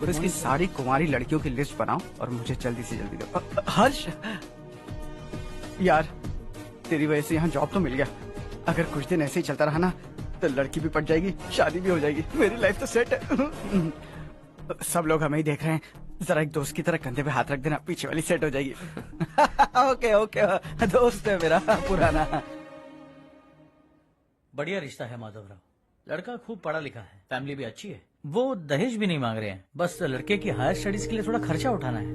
Police की सारी कुंवारी लड़कियों की लिस्ट बनाओ और मुझे जल्दी से जल्दी दो। हर्ष यार, तेरी वजह से यहाँ जॉब तो मिल गया। अगर कुछ दिन ऐसे ही चलता रहा ना तो लड़की भी पट जाएगी, शादी भी हो जाएगी, मेरी लाइफ तो सेट है। सब लोग हमें ही देख रहे हैं, जरा एक दोस्त की तरह कंधे पे हाथ रख देना, पीछे वाली सेट हो जाएगी। ओके ओके, दोस्त है मेरा पुराना। बढ़िया रिश्ता है माधवराव, लड़का खूब पढ़ा लिखा है, फैमिली भी अच्छी है। वो दहेज भी नहीं मांग रहे हैं, बस लड़के की हायर स्टडीज के लिए थोड़ा खर्चा उठाना है।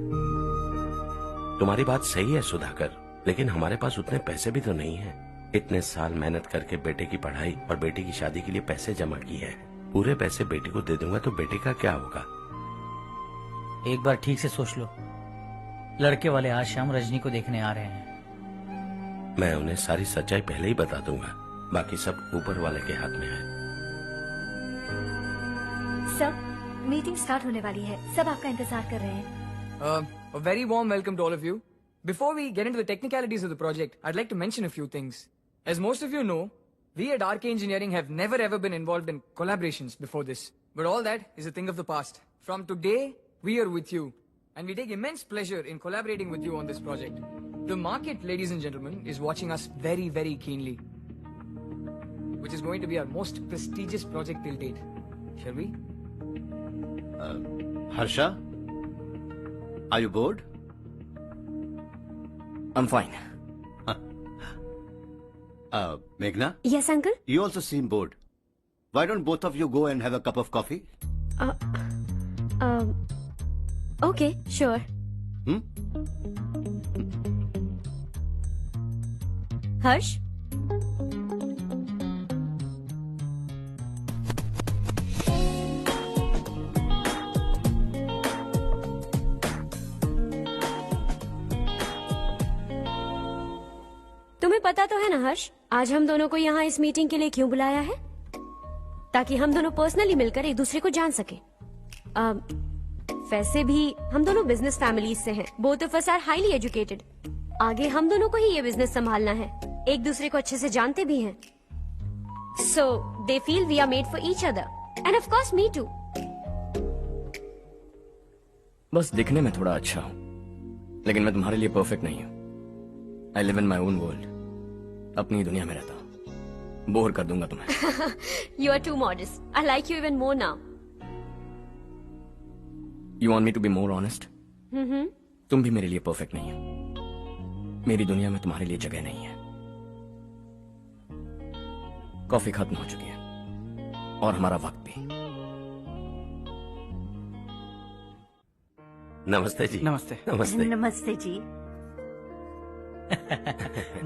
तुम्हारी बात सही है सुधाकर, लेकिन हमारे पास उतने पैसे भी तो नहीं है। इतने साल मेहनत करके बेटे की पढ़ाई और बेटे की शादी के लिए पैसे जमा किए हैं। पूरे पैसे बेटे को दे दूंगा तो बेटे का क्या होगा? एक बार ठीक से सोच लो, लड़के वाले आज शाम रजनी को देखने आ रहे हैं। मैं उन्हें सारी सच्चाई पहले ही बता दूंगा, बाकी सब ऊपर वाले के हाथ में है। सर, मीटिंग स्टार्ट होने वाली है, सब आपका इंतजार कर रहे हैं। A very warm welcome to all of you. Before we get into the technicalities of the project, I'd like to mention a few things. As most of you know, we at RK Engineering have never ever been involved in collaborations before this. But all that is a thing of the past. From today, we are with you. And we take immense pleasure in collaborating with you on this project. The market, ladies and gentlemen, is watching us very, very keenly. Which is going to be our most prestigious project till date. Shall we? Harsha? Are you bored? I'm fine. Meghna? Yes, uncle. You also seem bored. Why don't both of you go and have a cup of coffee? Okay, sure. Harsh? तुम्हें पता तो है ना हर्ष, आज हम दोनों को यहाँ इस मीटिंग के लिए क्यों बुलाया है? ताकि हम दोनों पर्सनली मिलकर एक दूसरे को जान सके। वैसे भी हम दोनों बिजनेस फैमिलीज से हैं। Both of us are highly educated. आगे हम दोनों को ही ये बिजनेस संभालना है, एक दूसरे को अच्छे से जानते भी हैं। So they feel we are made for each other and of course me too. बस दिखने में थोड़ा अच्छा हूँ, लेकिन मैं तुम्हारे लिए परफेक्ट नहीं हूँ। I live in my own world, अपनी दुनिया में रहता हूँ। बोर कर दूंगा तुम्हें। You are too modest. I like you even more now. You want me to be more honest? तुम भी मेरे लिए परफेक्ट नहीं हो। मेरी दुनिया में तुम्हारे लिए जगह नहीं है। कॉफी खत्म हो चुकी है और हमारा वक्त भी। नमस्ते जी। नमस्ते। नमस्ते। नमस्ते जी।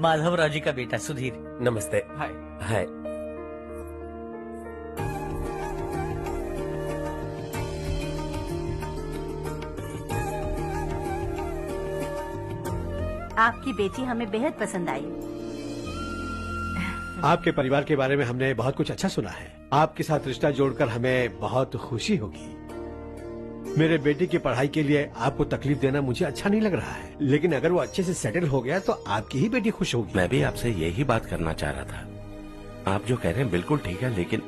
माधवराव जी का बेटा सुधीर। नमस्ते। हाय। हाय। आपकी बेटी हमें बेहद पसंद आई। आपके परिवार के बारे में हमने बहुत कुछ अच्छा सुना है। आपके साथ रिश्ता जोड़कर हमें बहुत खुशी होगी। मेरे बेटे की पढ़ाई के लिए आपको तकलीफ देना मुझे अच्छा नहीं लग रहा है, लेकिन अगर वो अच्छे से सेटल हो गया तो आपकी ही बेटी खुश होगी। मैं भी आपसे यही बात करना चाह रहा था। आप जो कह रहे हैं बिल्कुल ठीक है, लेकिन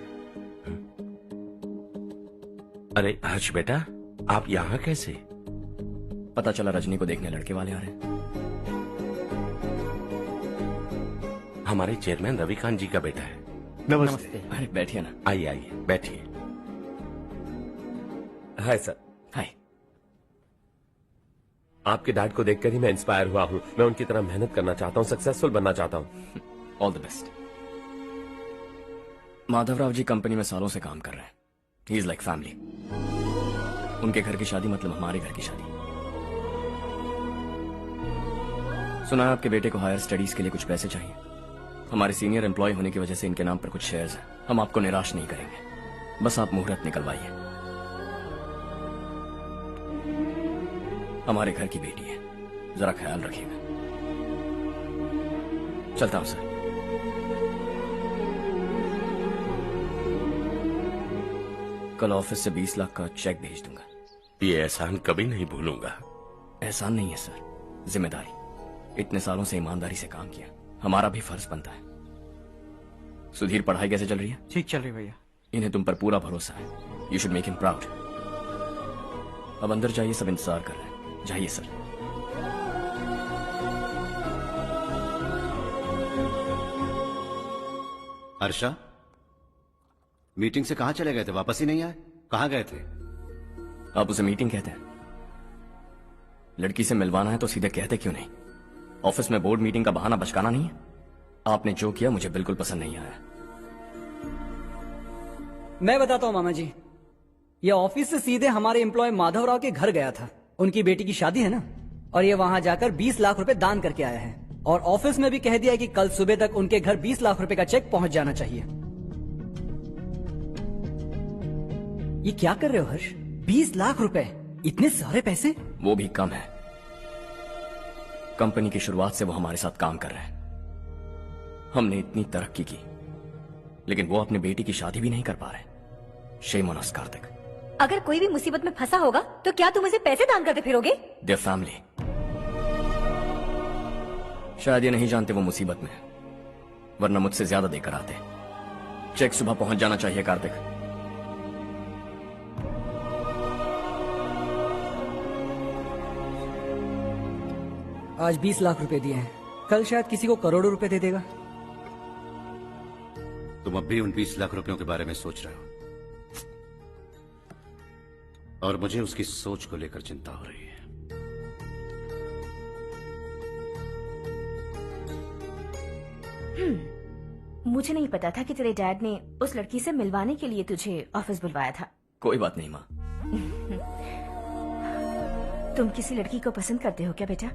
अरे हर्ष बेटा, आप यहाँ कैसे? पता चला रजनी को देखने लड़के वाले आ रहे हैं। हमारे चेयरमैन रविकांत जी का बेटा है। नमस्ते। अरे बैठिए ना। आइए आइए बैठिए। Hi sir. हाय। आपके डैड को देखकर ही मैं इंस्पायर हुआ हूँ। मैं उनकी तरह मेहनत करना चाहता हूँ, सक्सेसफुल बनना चाहता हूँ। All the best. Madhavrao ji company में सालों से काम कर रहे हैं। He is like family. उनके घर की शादी मतलब हमारे घर की शादी। सुना है आपके बेटे को हायर स्टडीज के लिए कुछ पैसे चाहिए। हमारे सीनियर एम्प्लॉय होने की वजह से इनके नाम पर कुछ शेयर्स हैं। हम आपको निराश नहीं करेंगे, बस आप मुहूर्त निकलवाइए। हमारे घर की बेटी है, जरा ख्याल रखिएगा। चलता हूं सर। कल ऑफिस से 20 लाख का चेक भेज दूंगा। ये एहसान कभी नहीं भूलूंगा। एहसान नहीं है सर, जिम्मेदारी। इतने सालों से ईमानदारी से काम किया, हमारा भी फर्ज बनता है। सुधीर, पढ़ाई कैसे चल रही है? ठीक चल रही भैया। इन्हें तुम पर पूरा भरोसा है। You should make him proud. अब अंदर जाइए, सब इंतजार कर रहे हैं। जाइए सर। हर्षा, मीटिंग से कहां चले गए थे? वापस ही नहीं आए? कहां गए थे? आप उसे मीटिंग कहते हैं? लड़की से मिलवाना है तो सीधे कहते क्यों नहीं? ऑफिस में बोर्ड मीटिंग का बहाना बचकाना नहीं है। आपने जो किया मुझे बिल्कुल पसंद नहीं आया। मैं बताता हूँ मामा जी, ये ऑफिस से सीधे हमारे एम्प्लॉय माधवराव के घर गया था। उनकी बेटी की शादी है ना, और ये वहां जाकर 20 लाख रुपए दान करके आया है। और ऑफिस में भी कह दिया है कि कल सुबह तक उनके घर 20 लाख रुपए का चेक पहुंच जाना चाहिए। ये क्या कर रहे हो हर्ष? 20 लाख रुपए, इतने सारे पैसे? वो भी कम है। कंपनी की शुरुआत से वो हमारे साथ काम कर रहे हैं। हमने इतनी तरक्की की, लेकिन वो अपनी बेटी की शादी भी नहीं कर पा रहे। Shame on us Kartik. अगर कोई भी मुसीबत में फंसा होगा तो क्या तुम उसे पैसे दान करते फिरोगे? Their family. शायद ये नहीं जानते वो मुसीबत में, वरना मुझसे ज्यादा देकर आते। चेक सुबह पहुंच जाना चाहिए कार्तिक। आज 20 लाख रुपए दिए हैं, कल शायद किसी को करोड़ों रुपए दे देगा। तुम अब भी उन 20 लाख रुपयों के बारे में सोच रहे हो, और मुझे उसकी सोच को लेकर चिंता हो रही है। मुझे नहीं पता था कि तेरे डैड ने उस लड़की से मिलवाने के लिए तुझे ऑफिस बुलवाया था। कोई बात नहीं माँ। तुम किसी लड़की को पसंद करते हो क्या बेटा?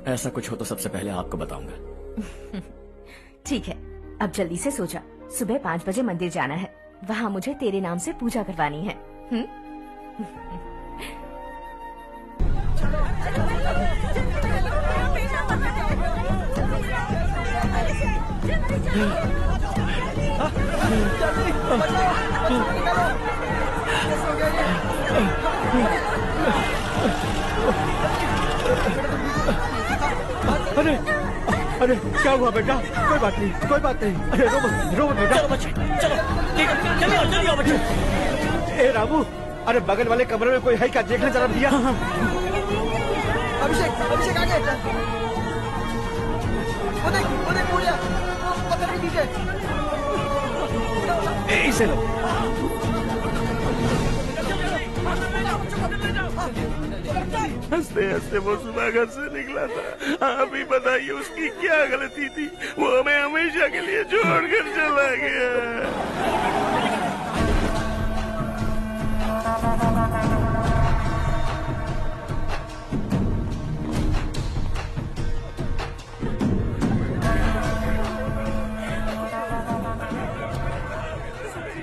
ऐसा कुछ हो तो सबसे पहले आपको बताऊंगा। ठीक है, अब जल्दी से सो जा। सुबह 5 बजे मंदिर जाना है, वहाँ मुझे तेरे नाम से पूजा करवानी है। अरे अरे क्या हुआ बेटा? कोई बात नहीं, कोई बात नहीं। अरे रो मत बेटा। चलो बच्चे, चलो जल्दी आओ बच्चे। ए रामू, अरे बगल वाले कमरे में कोई है क्या? देखना जरा भैया। अभिषेक, अभिषेक आ गया। वो देख पूजा, वो पत्थर के नीचे। इसे लो। हंसते हंसते वो सुबह घर से निकला था। आप ही बताइए उसकी क्या गलती थी? वो हमें हमेशा के लिए छोड़कर चला गया।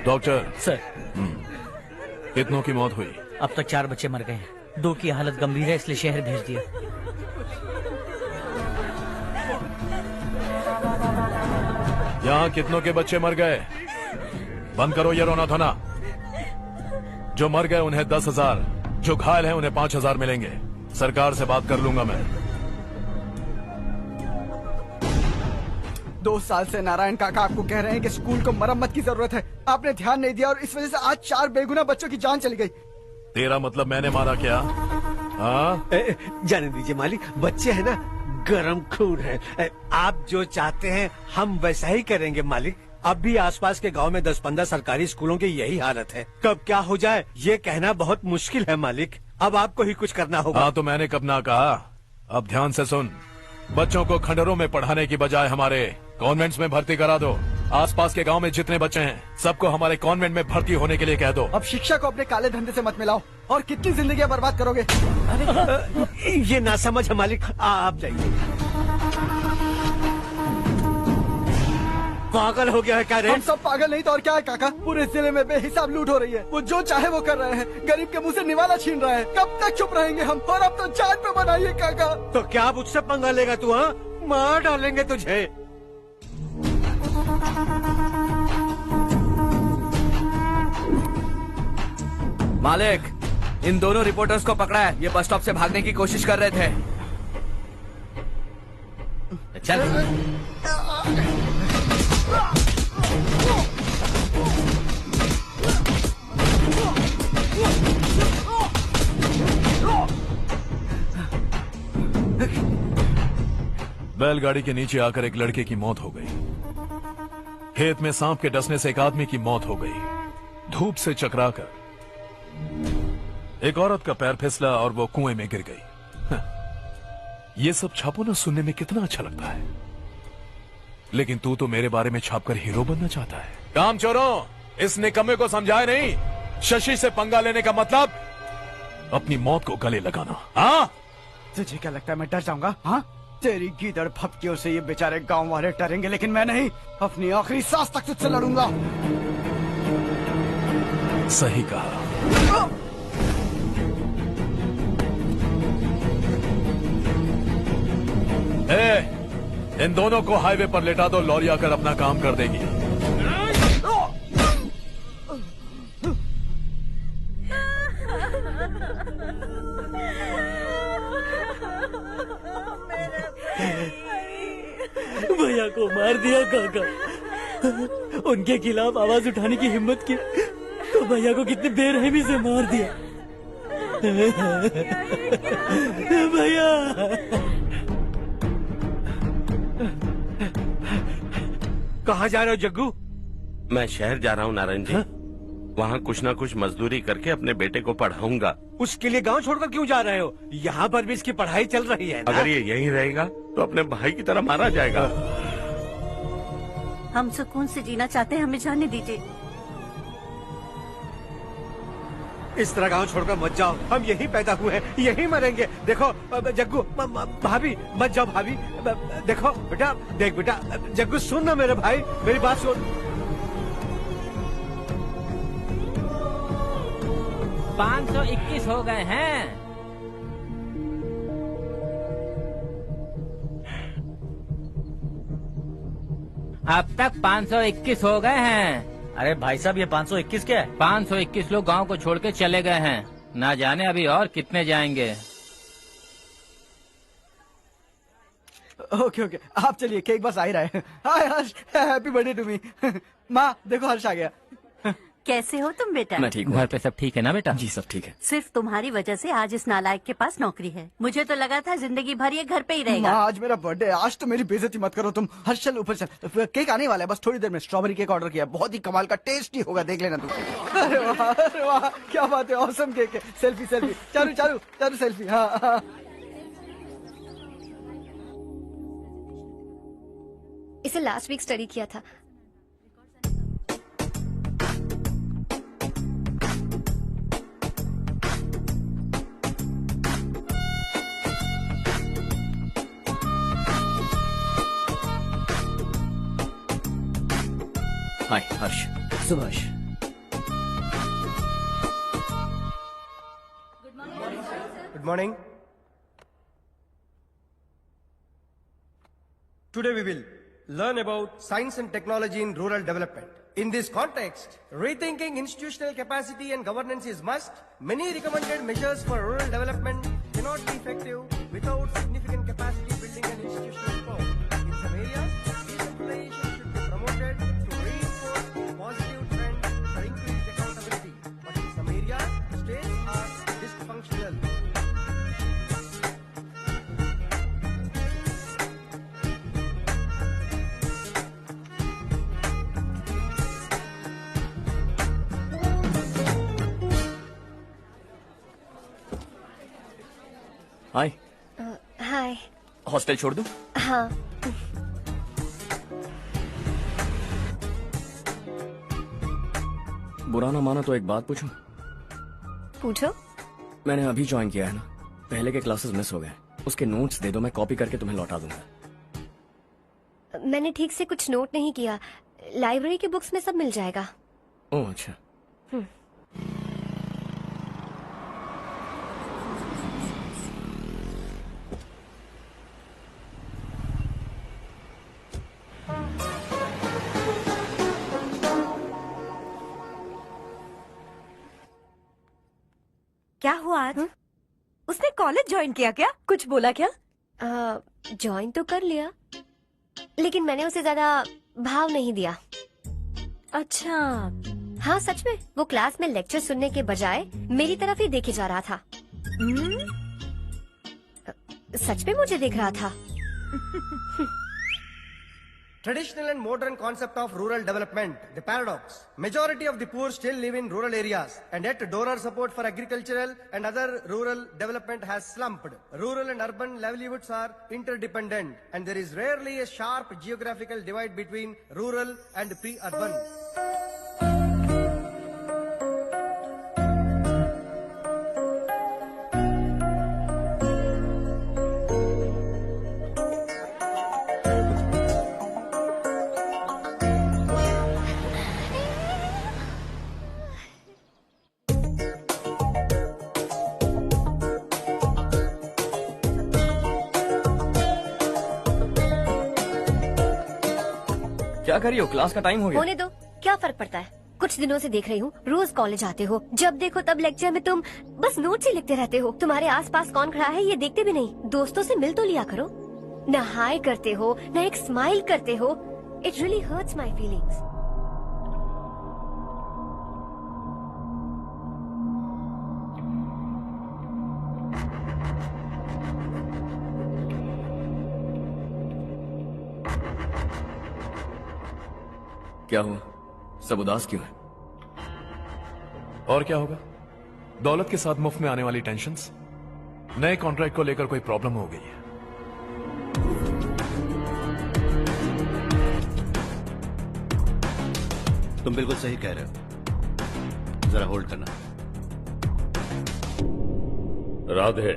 डॉक्टर सर, कितनों की मौत हुई? अब तक 4 बच्चे मर गए हैं, 2 की हालत गंभीर है, इसलिए शहर भेज दिया। यहाँ कितनों के बच्चे मर गए? बंद करो ये रोना धोना। जो मर गए उन्हें 10,000, जो घायल हैं उन्हें 5,000 मिलेंगे। सरकार से बात कर लूंगा मैं। 2 साल से नारायण काका आपको कह रहे हैं कि स्कूल को मरम्मत की जरूरत है। आपने ध्यान नहीं दिया और इस वजह से आज 4 बेगुनाह बच्चों की जान चली गई। तेरा मतलब मैंने मारा क्या? हाँ, जाने दीजिए मालिक, बच्चे हैं ना, गरम खून है। आप जो चाहते हैं हम वैसा ही करेंगे मालिक। अब भी आसपास के गांव में 10-15 सरकारी स्कूलों की यही हालत है। कब क्या हो जाए ये कहना बहुत मुश्किल है मालिक। अब आपको ही कुछ करना होगा। हाँ तो मैंने कब ना कहा। अब ध्यान से सुन, बच्चों को खंडरों में पढ़ाने की बजाय हमारे कॉन्वेंट्स में भर्ती करा दो। आसपास के गांव में जितने बच्चे हैं सबको हमारे कॉन्वेंट में भर्ती होने के लिए कह दो। अब शिक्षा को अपने काले धंधे से मत मिलाओ, और कितनी जिंदगियां बर्बाद करोगे। ये ना समझ है मालिक, आप जाइए। पागल हो गया है क्या रे? हम सब पागल नहीं तो और क्या है काका। पूरे जिले में बेहिसाब लूट हो रही है। वो जो चाहे वो कर रहे हैं, गरीब के मुंह से निवाला छीन रहा है। कब तक चुप रहेंगे हम? और अब तो जान पे बनाइए काका। तो क्या मुझसे पंगा लेगा तू? हाँ, मार डालेंगे तुझे। मालिक, इन दोनों रिपोर्टर्स को पकड़ा है। ये बस स्टॉप से भागने की कोशिश कर रहे थे। चल। बैलगाड़ी के नीचे आकर एक लड़के की मौत हो गई। खेत में सांप के डसने से एक आदमी की मौत हो गई। धूप से चकराकर एक औरत का पैर फिसला और वो कुएं में गिर गई। ये सब छापो ना, सुनने में कितना अच्छा लगता है, लेकिन तू तो मेरे बारे में छापकर हीरो बनना चाहता है। काम चोरों, इस निकम्मे को समझाए नहीं। शशि से पंगा लेने का मतलब अपनी मौत को गले लगाना। हाँ, तुझे क्या लगता है मैं डर जाऊंगा? हाँ, तेरी गीदड़ फपकियों से ये बेचारे गांव वाले डरेंगे, लेकिन मैं नहीं। अपनी आखिरी सांस तक तुझसे लड़ूंगा। सही कहा। इन दोनों को हाईवे पर लेटा दो, लॉरी आकर अपना काम कर देगी। भैया को मार दिया काका। उनके खिलाफ आवाज उठाने की हिम्मत की तो भैया को कितनी बेरहमी से मार दिया। भैया कहाँ जा रहे हो जग्गू? मैं शहर जा रहा हूँ नारायण जी। वहाँ कुछ ना कुछ मजदूरी करके अपने बेटे को पढ़ाऊंगा। उसके लिए गांव छोड़कर क्यों जा रहे हो? यहाँ पर भी इसकी पढ़ाई चल रही है ना? अगर ये यहीं रहेगा तो अपने भाई की तरह मारा जाएगा। हम सुकून से जीना चाहते हैं, हमें जाने दीजिए। इस तरह गांव छोड़कर मत जाओ, हम यहीं पैदा हुए हैं, यहीं मरेंगे। देखो जग्गू, भाभी मत जाओ भाभी। देखो बेटा, देख बेटा, जग्गू सुन ना मेरे भाई, मेरी बात सुन। 521 हो गए हैं। अब तक 521 हो गए हैं। अरे भाई साहब, ये 521 क्या है? 521 लोग गांव को छोड़ के चले गए हैं। ना जाने अभी और कितने जाएंगे। ओके ओके, आप चलिए, केक बस आ ही रहा है। हाय हर्ष, हैप्पी बर्थडे टू मी। माँ देखो, हर्ष आ गया। कैसे हो तुम बेटा? मैं ठीक हूँ। घर पे सब ठीक है ना बेटा? जी सब ठीक है। सिर्फ तुम्हारी वजह से आज इस नालायक के पास नौकरी है। मुझे तो लगा था जिंदगी भर ये घर पे ही रहेगा। माँ आज मेरा बर्थडे है, आज तो मेरी बेइज्जती मत करो तुम। हर्ष चल ऊपर चल, केक आने वाला है, बस थोड़ी देर में। स्ट्रॉबेरी केक ऑर्डर किया, बहुत ही कमाल का, टेस्टी होगा, देख लेना तुम। अरे वाह, क्या बात है, ऑसम केक है। Selfie selfie, Charu Charu Charu selfie. हाँ, इसे लास्ट वीक स्टडी किया था। हाय हर्ष। Subhash. Good morning. Today we will learn about science and technology in rural development. In this context, rethinking institutional capacity and governance is must. Many recommended measures for rural development cannot be effective without significant capacity building and institutional reform. In some areas, decentralization should be promoted to reinforce positive trends for increased accountability. But in some areas, states are dysfunctional. Hi. Hi. Hostel छोड़ दूं? हाँ। बुरा ना मानो तो एक बात पूछूं? पूछो। मैंने अभी ज्वाइन किया है ना, पहले के क्लासेस मिस हो गए। उसके नोट्स दे दो, मैं कॉपी करके तुम्हें लौटा दूंगा। मैंने ठीक से कुछ नोट नहीं किया। लाइब्रेरी के बुक्स में सब मिल जाएगा। ओह अच्छा। क्या हुआ आज? उसने कॉलेज ज्वाइन किया क्या? कुछ बोला क्या? ज्वाइन तो कर लिया, लेकिन मैंने उसे ज्यादा भाव नहीं दिया। अच्छा। हाँ सच में, वो क्लास में लेक्चर सुनने के बजाय मेरी तरफ ही देखे जा रहा था। सच में मुझे देख रहा था। Traditional and modern concept of rural development, the paradox. Majority of the poor still live in rural areas, and yet donor support for agricultural and other rural development has slumped. Rural and urban livelihoods are interdependent, and there is rarely a sharp geographical divide between rural and pre-urban. क्या कर रही हो? Class का time हो गया। होने दो, क्या फर्क पड़ता है। कुछ दिनों से देख रही हूँ, रोज कॉलेज आते हो, जब देखो तब लेक्चर में तुम बस नोट्स ही लिखते रहते हो। तुम्हारे आसपास कौन खड़ा है ये देखते भी नहीं। दोस्तों से मिल तो लिया करो। न हाय करते हो, न एक स्माइल करते हो। It really hurts my feelings. क्या हुआ? सब उदास क्यों है? और क्या होगा? दौलत के साथ मुफ्त में आने वाली टेंशन्स। नए कॉन्ट्रैक्ट को लेकर कोई प्रॉब्लम हो गई है। तुम बिल्कुल सही कह रहे हो। जरा होल्ड करना। राधे,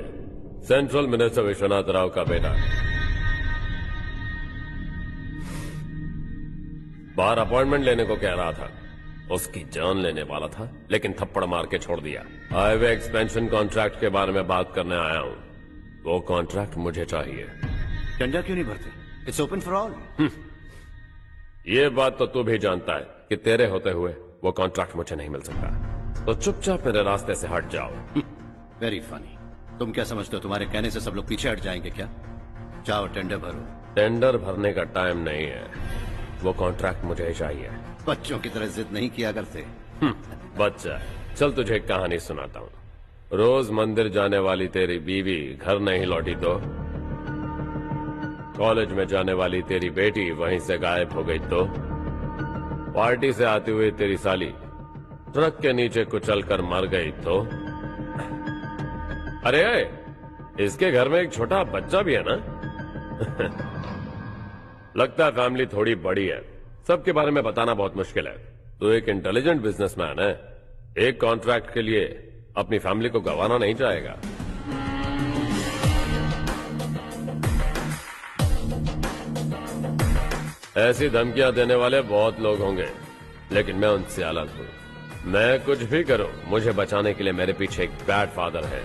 सेंट्रल मिनिस्टर विश्वनाथ राव का बेटा बाहर अपॉइंटमेंट लेने को कह रहा था। उसकी जान लेने वाला था, लेकिन थप्पड़ मार के छोड़ दिया। हाईवे एक्सपेंशन कॉन्ट्रैक्ट के बारे में बात करने आया हूँ। वो कॉन्ट्रैक्ट मुझे चाहिए। टेंडर क्यों नहीं भरते? It's open for all. ये बात तो तू भी जानता है कि तेरे होते हुए वो कॉन्ट्रैक्ट मुझे नहीं मिल सकता। तो चुपचाप मेरे रास्ते से हट जाओ। Very funny. तुम क्या समझते हो तुम्हारे कहने से सब लोग पीछे हट जाएंगे क्या? जाओ टेंडर भरो। टेंडर भरने का टाइम नहीं है। वो कॉन्ट्रैक्ट मुझे ही चाहिए। बच्चों की तरह जिद नहीं किया करते। बच्चा, चल तुझे एक कहानी सुनाता हूँ। रोज मंदिर जाने वाली तेरी बीवी घर नहीं लौटी तो, कॉलेज में जाने वाली तेरी बेटी वहीं से गायब हो गई तो, पार्टी से आती हुई तेरी साली ट्रक के नीचे कुचल कर मर गई तो। अरे इसके घर में एक छोटा बच्चा भी है ना। लगता है फैमिली थोड़ी बड़ी है, सबके बारे में बताना बहुत मुश्किल है। तो एक इंटेलिजेंट बिजनेसमैन है, एक कॉन्ट्रैक्ट के लिए अपनी फैमिली को गंवाना नहीं चाहेगा। ऐसी धमकियां देने वाले बहुत लोग होंगे, लेकिन मैं उनसे अलग हूं। मैं कुछ भी करूं, मुझे बचाने के लिए मेरे पीछे एक बैड फादर है।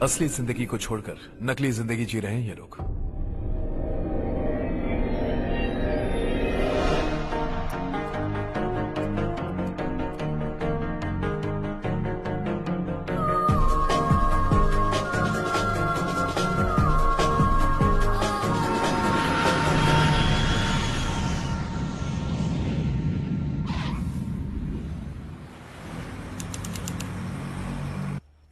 असली जिंदगी को छोड़कर नकली जिंदगी जी रहे हैं ये लोग।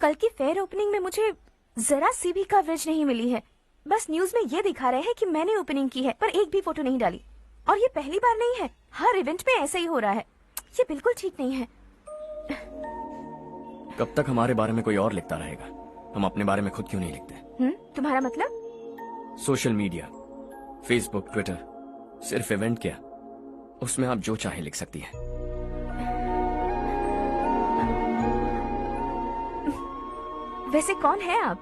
कल की फेयर ओपनिंग में मुझे जरा सी भी कवरेज नहीं मिली है। बस न्यूज में ये दिखा रहे हैं कि मैंने ओपनिंग की है, पर एक भी फोटो नहीं डाली। और ये पहली बार नहीं है, हर इवेंट में ऐसा ही हो रहा है। ये बिल्कुल ठीक नहीं है। कब तक हमारे बारे में कोई और लिखता रहेगा? हम अपने बारे में खुद क्यों नहीं लिखते? तुम्हारा मतलब? सोशल मीडिया, फेसबुक, ट्विटर, सिर्फ इवेंट क्या, उसमें आप जो चाहे लिख सकती हैं। वैसे कौन है आप?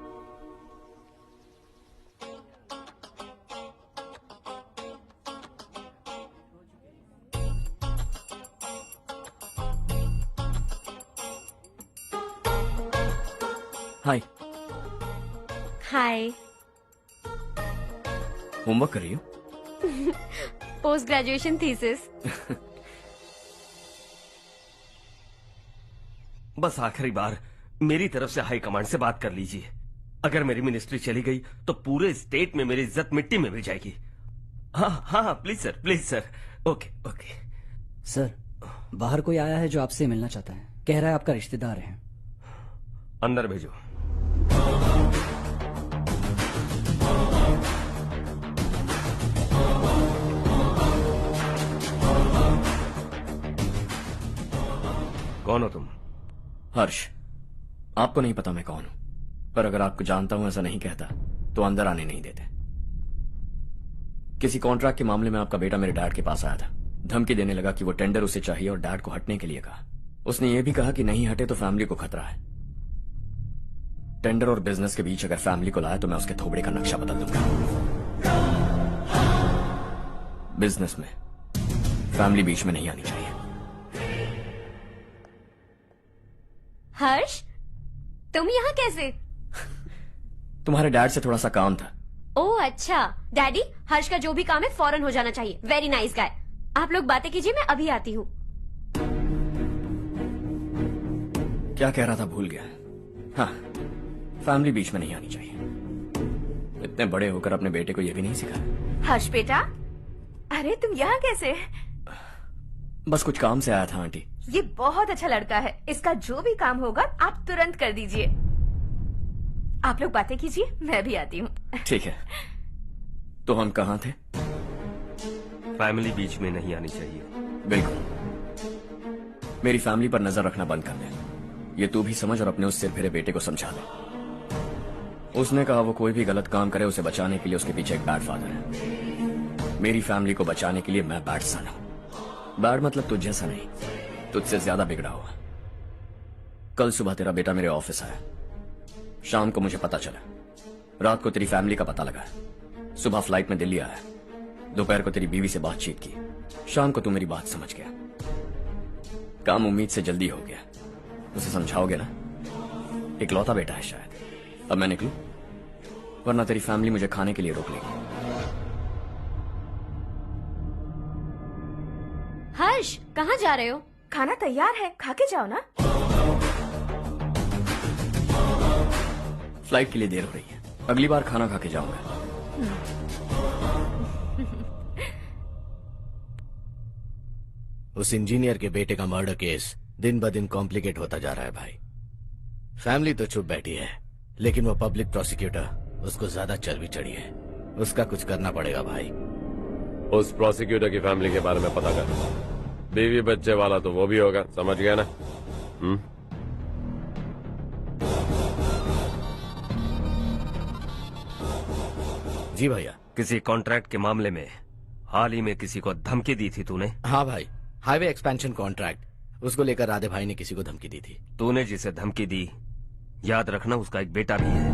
हाय। हाय। होमवर्क कर रही हो? Post graduation thesis. बस आखिरी बार मेरी तरफ से हाई कमांड से बात कर लीजिए। अगर मेरी मिनिस्ट्री चली गई तो पूरे स्टेट में मेरी इज्जत मिट्टी में मिल जाएगी। हाँ हाँ please sir, please sir. Okay okay sir, बाहर कोई आया है जो आपसे मिलना चाहता है। कह रहा है आपका रिश्तेदार है। अंदर भेजो। कौन हो तुम? हर्ष, आपको नहीं पता मैं कौन हूं, पर अगर आपको जानता हूं ऐसा नहीं कहता तो अंदर आने नहीं देते। किसी कॉन्ट्रैक्ट के मामले में आपका बेटा मेरे डैड के पास आया था, धमकी देने लगा कि वो टेंडर उसे चाहिए और डैड को हटने के लिए कहा। उसने ये भी कहा कि नहीं हटे तो फैमिली को खतरा है। टेंडर और बिजनेस के बीच अगर फैमिली को लाया तो मैं उसके थोबड़े का नक्शा बदल दूंगा। बिजनेस में फैमिली बीच में नहीं आनी चाहिए। हर्ष, तुम यहाँ कैसे? तुम्हारे डैड से थोड़ा सा काम था। ओह अच्छा, डैडी, हर्ष का जो भी काम है फौरन हो जाना चाहिए। Very nice guy. आप लोग बातें कीजिए, मैं अभी आती हूँ। क्या कह रहा था भूल गया। हाँ, फैमिली बीच में नहीं आनी चाहिए। इतने बड़े होकर अपने बेटे को यह भी नहीं सिखाया। हर्ष बेटा, अरे तुम यहाँ कैसे? बस कुछ काम से आया था आंटी। ये बहुत अच्छा लड़का है, इसका जो भी काम होगा आप तुरंत कर दीजिए। आप लोग बातें कीजिए, मैं भी आती हूँ। ठीक है, तो हम कहाँ थे? फैमिली बीच में नहीं आनी चाहिए। बिल्कुल। मेरी फैमिली पर नजर रखना बंद कर दे। ये तू भी समझ और अपने उस सिर फिरे बेटे को समझा दे। उसने कहा वो कोई भी गलत काम करे उसे बचाने के लिए उसके पीछे एक बैड फादर है। मेरी फैमिली को बचाने के लिए मैं बैड सन हूं। बैड मतलब तुझ जैसा नहीं, तुझसे ज्यादा बिगड़ा हुआ। कल सुबह तेरा बेटा मेरे ऑफिस आया। शाम को मुझे पता चला। रात को तेरी फैमिली का पता लगा। सुबह फ्लाइट में दिल्ली आया। दोपहर को तेरी बीवी से बातचीत की। शाम को तू मेरी बात समझ गया। काम उम्मीद से जल्दी हो गया। उसे समझाओगे ना? इकलौता बेटा है शायद। अब मैं निकलूं, वरना तेरी फैमिली मुझे खाने के लिए रोक लेगी। हर्ष, कहाँ जा रहे हो? खाना तैयार है, खा के जाओ ना। फ्लाइट के लिए देर हो रही है, अगली बार खाना खा के जाऊंगा। उस इंजीनियर के बेटे का मर्डर केस दिन ब दिन कॉम्प्लिकेट होता जा रहा है भाई। फैमिली तो चुप बैठी है, लेकिन वो पब्लिक प्रोसिक्यूटर उसको ज्यादा चर्बी चढ़ी है। उसका कुछ करना पड़ेगा भाई। उस प्रोसिक्यूटर की फैमिली के बारे में पता कर। बीवी बच्चे वाला तो वो भी होगा, समझ गया ना? जी भैया। किसी कॉन्ट्रैक्ट के मामले में हाल ही में किसी को धमकी दी थी तूने? हाँ भाई, हाईवे एक्सपेंशन कॉन्ट्रैक्ट, उसको लेकर राधे भाई ने किसी को धमकी दी थी। तूने जिसे धमकी दी, याद रखना उसका एक बेटा भी है,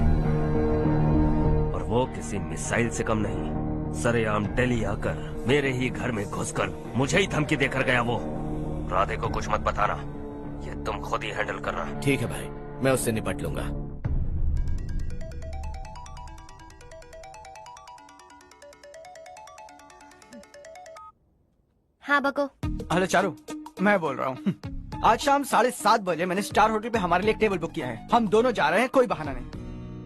और वो किसी मिसाइल से कम नहीं। सरेआम दिल्ली आकर मेरे ही घर में घुसकर मुझे ही धमकी देकर गया वो। राधे को कुछ मत बताना, ये तुम खुद ही हैंडल करना। ठीक है भाई, मैं उससे निपट लूंगा। हाँ बको। हेलो चारू, मैं बोल रहा हूँ। आज शाम 7:30 बजे मैंने स्टार होटल पे हमारे लिए एक टेबल बुक किया है। हम दोनों जा रहे हैं, कोई बहाना नहीं।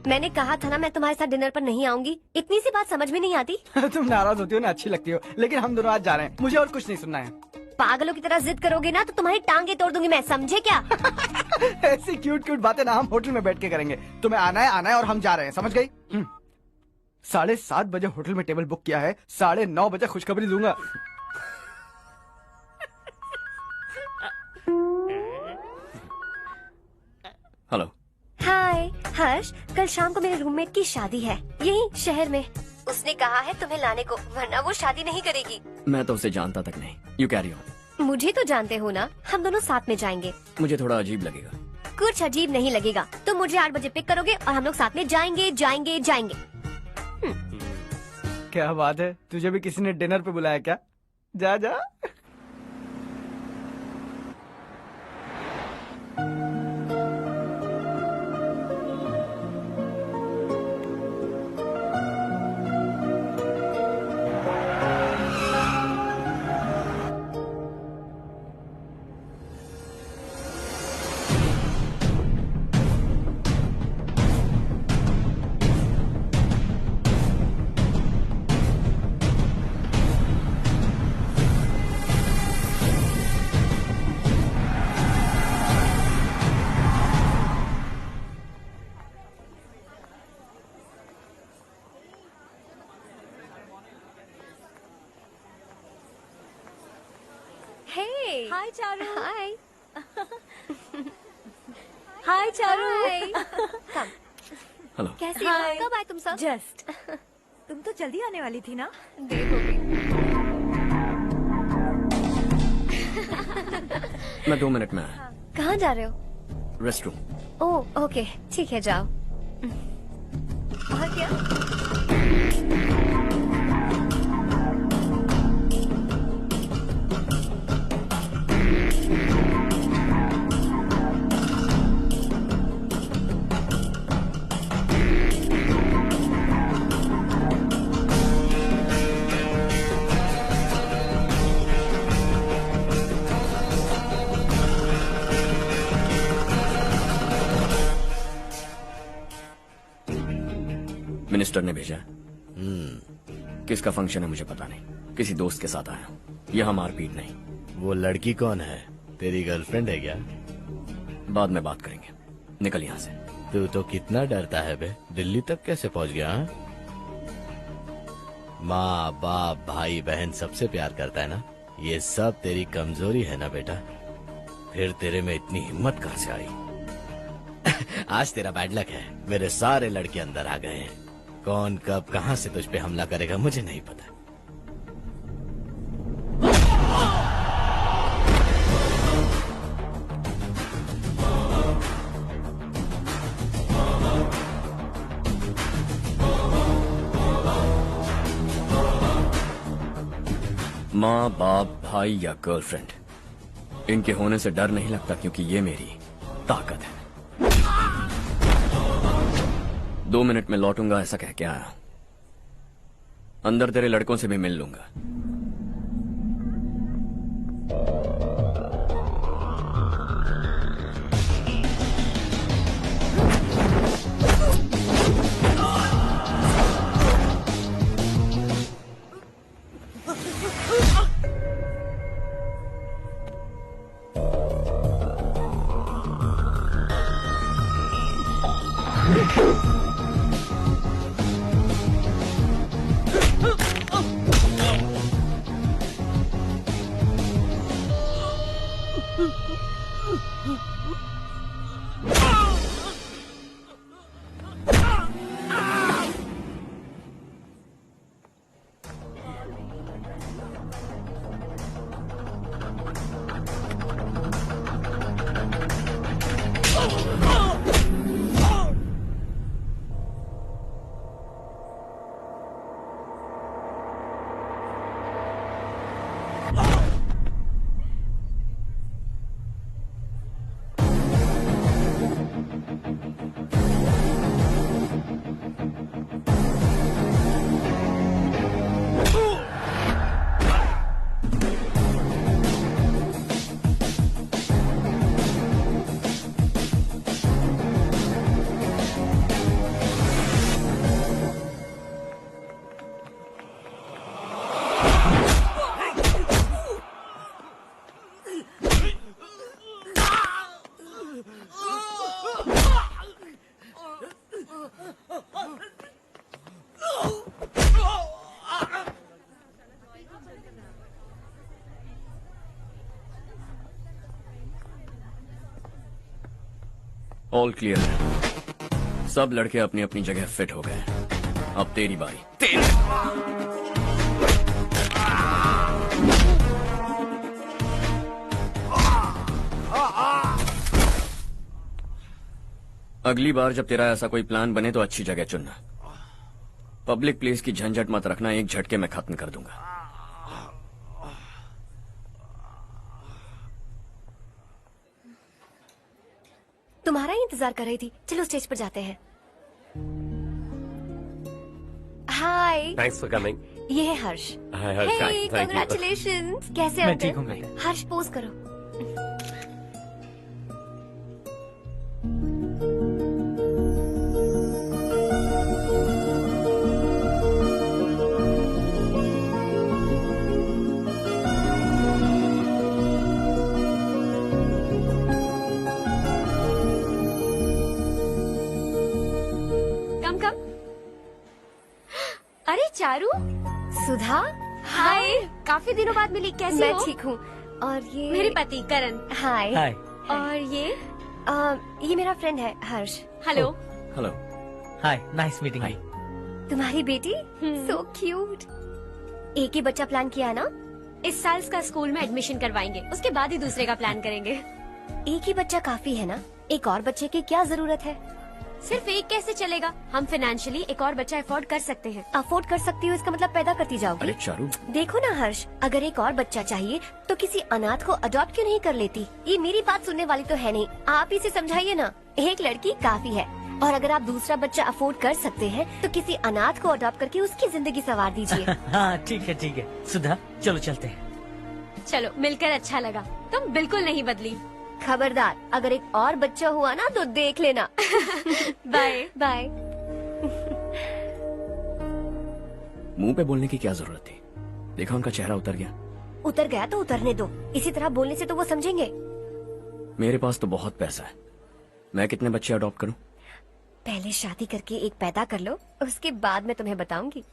मैंने कहा था ना मैं तुम्हारे साथ डिनर पर नहीं आऊंगी। इतनी सी बात समझ में नहीं आती? तुम नाराज होती हो ना, अच्छी लगती हो, लेकिन हम दोनों आज जा रहे हैं। मुझे और कुछ नहीं सुनना है। पागलों की तरह जिद करोगे ना तो तुम्हारी टांगे तोड़ दूंगी मैं, समझे क्या? ऐसी क्यूट क्यूट बातें ना हम होटल में बैठ के करेंगे। तुम्हें आना है और हम जा रहे हैं, समझ गई? 7:30 बजे होटल में टेबल बुक किया है, 9:30 बजे खुशखबरी दूंगा। हेलो। हाय हर्ष, कल शाम को मेरे रूममेट की शादी है यही शहर में। उसने कहा है तुम्हें लाने को, वरना वो शादी नहीं करेगी। मैं तो उसे जानता तक नहीं। You carry on. मुझे तो जानते हो ना, हम दोनों साथ में जाएंगे। मुझे थोड़ा अजीब लगेगा। कुछ अजीब नहीं लगेगा। तुम मुझे 8 बजे पिक करोगे और हम लोग साथ में जाएंगे जाएंगे जाएंगे। क्या बात है, तुझे भी किसी ने डिनर पे बुलाया क्या? जा जा। हाय चारू। हाय। हाय चारू। कम। हेलो। कैसी हो? कब आए तुम सब? जस्ट। तुम तो जल्दी आने वाली थी ना? देर हो गई। मैं 2 मिनट में आया। कहाँ जा रहे हो? रेस्टरूम। ओह ओके, ठीक है जाओ। और क्या? मिनिस्टर ने भेजा। किसका फंक्शन है मुझे पता नहीं, किसी दोस्त के साथ आया हूँ। यहाँ मारपीट नहीं। वो लड़की कौन है? तेरी गर्लफ्रेंड है क्या? बाद में बात करेंगे, निकल यहाँ से। तू तो कितना डरता है बे, दिल्ली तक कैसे पहुँच गया? हाँ? माँ बाप भाई बहन सबसे प्यार करता है ना, ये सब तेरी कमजोरी है ना बेटा। फिर तेरे में इतनी हिम्मत कहाँ से आई? आज तेरा बैड लक है, मेरे सारे लड़के अंदर आ गए हैं। कौन कब कहां से तुझ पे हमला करेगा मुझे नहीं पता। माँ बाप भाई या गर्लफ्रेंड, इनके होने से डर नहीं लगता, क्योंकि ये मेरी ताकत है। 2 मिनट में लौटूंगा ऐसा कह के आया। अंदर तेरे लड़कों से भी मिल लूंगा। ऑल क्लियर है। सब लड़के अपनी अपनी जगह फिट हो गए। अब तेरी बारी। अगली बार जब तेरा ऐसा कोई प्लान बने तो अच्छी जगह चुनना। पब्लिक प्लेस की झंझट मत रखना, एक झटके में खत्म कर दूंगा। तुम्हारा ही इंतजार कर रही थी। चलो स्टेज पर जाते हैं। हाय। Thanks for coming. ये है Harsh. Hi Harsh, thank you. Congratulations. कैसे हो? मैं ठीक हूँ। हर्ष पोज करो। अरे चारू। सुधा। हाय। काफी दिनों बाद मिली, कैसी मैं हो? ठीक हूँ। और ये मेरे पति करण। हाय। हाय। और ये मेरा फ्रेंड है Harsh. Hello. Hello. Hi, nice meeting you. तुम्हारी बेटी सो क्यूट। एक ही बच्चा प्लान किया ना? इस साल इसका स्कूल में एडमिशन करवाएंगे, उसके बाद ही दूसरे का प्लान करेंगे। एक ही बच्चा काफी है ना? एक और बच्चे की क्या जरूरत है? सिर्फ एक कैसे चलेगा? हम फाइनेंशियली एक और बच्चा अफोर्ड कर सकते हैं। अफोर्ड कर सकती हो इसका मतलब पैदा करती जाओगी? अरे चारू, देखो ना हर्ष, अगर एक और बच्चा चाहिए तो किसी अनाथ को अडॉप्ट क्यों नहीं कर लेती? ये मेरी बात सुनने वाली तो है नहीं, आप इसे समझाइए ना। एक लड़की काफी है, और अगर आप दूसरा बच्चा अफोर्ड कर सकते हैं तो किसी अनाथ को अडॉप्ट करके उसकी जिंदगी संवार दीजिए। हाँ ठीक है सुधा, चलो चलते हैं। चलो, मिलकर अच्छा लगा। तुम बिल्कुल नहीं बदली। खबरदार, अगर एक और बच्चा हुआ ना तो देख लेना। Bye bye. मुंह पे बोलने की क्या जरूरत थी? देखा उनका चेहरा उतर गया। उतर गया तो उतरने दो, इसी तरह बोलने से तो वो समझेंगे। मेरे पास तो बहुत पैसा है, मैं कितने बच्चे अडॉप्ट करूं? पहले शादी करके एक पैदा कर लो, उसके बाद मैं तुम्हें बताऊंगी।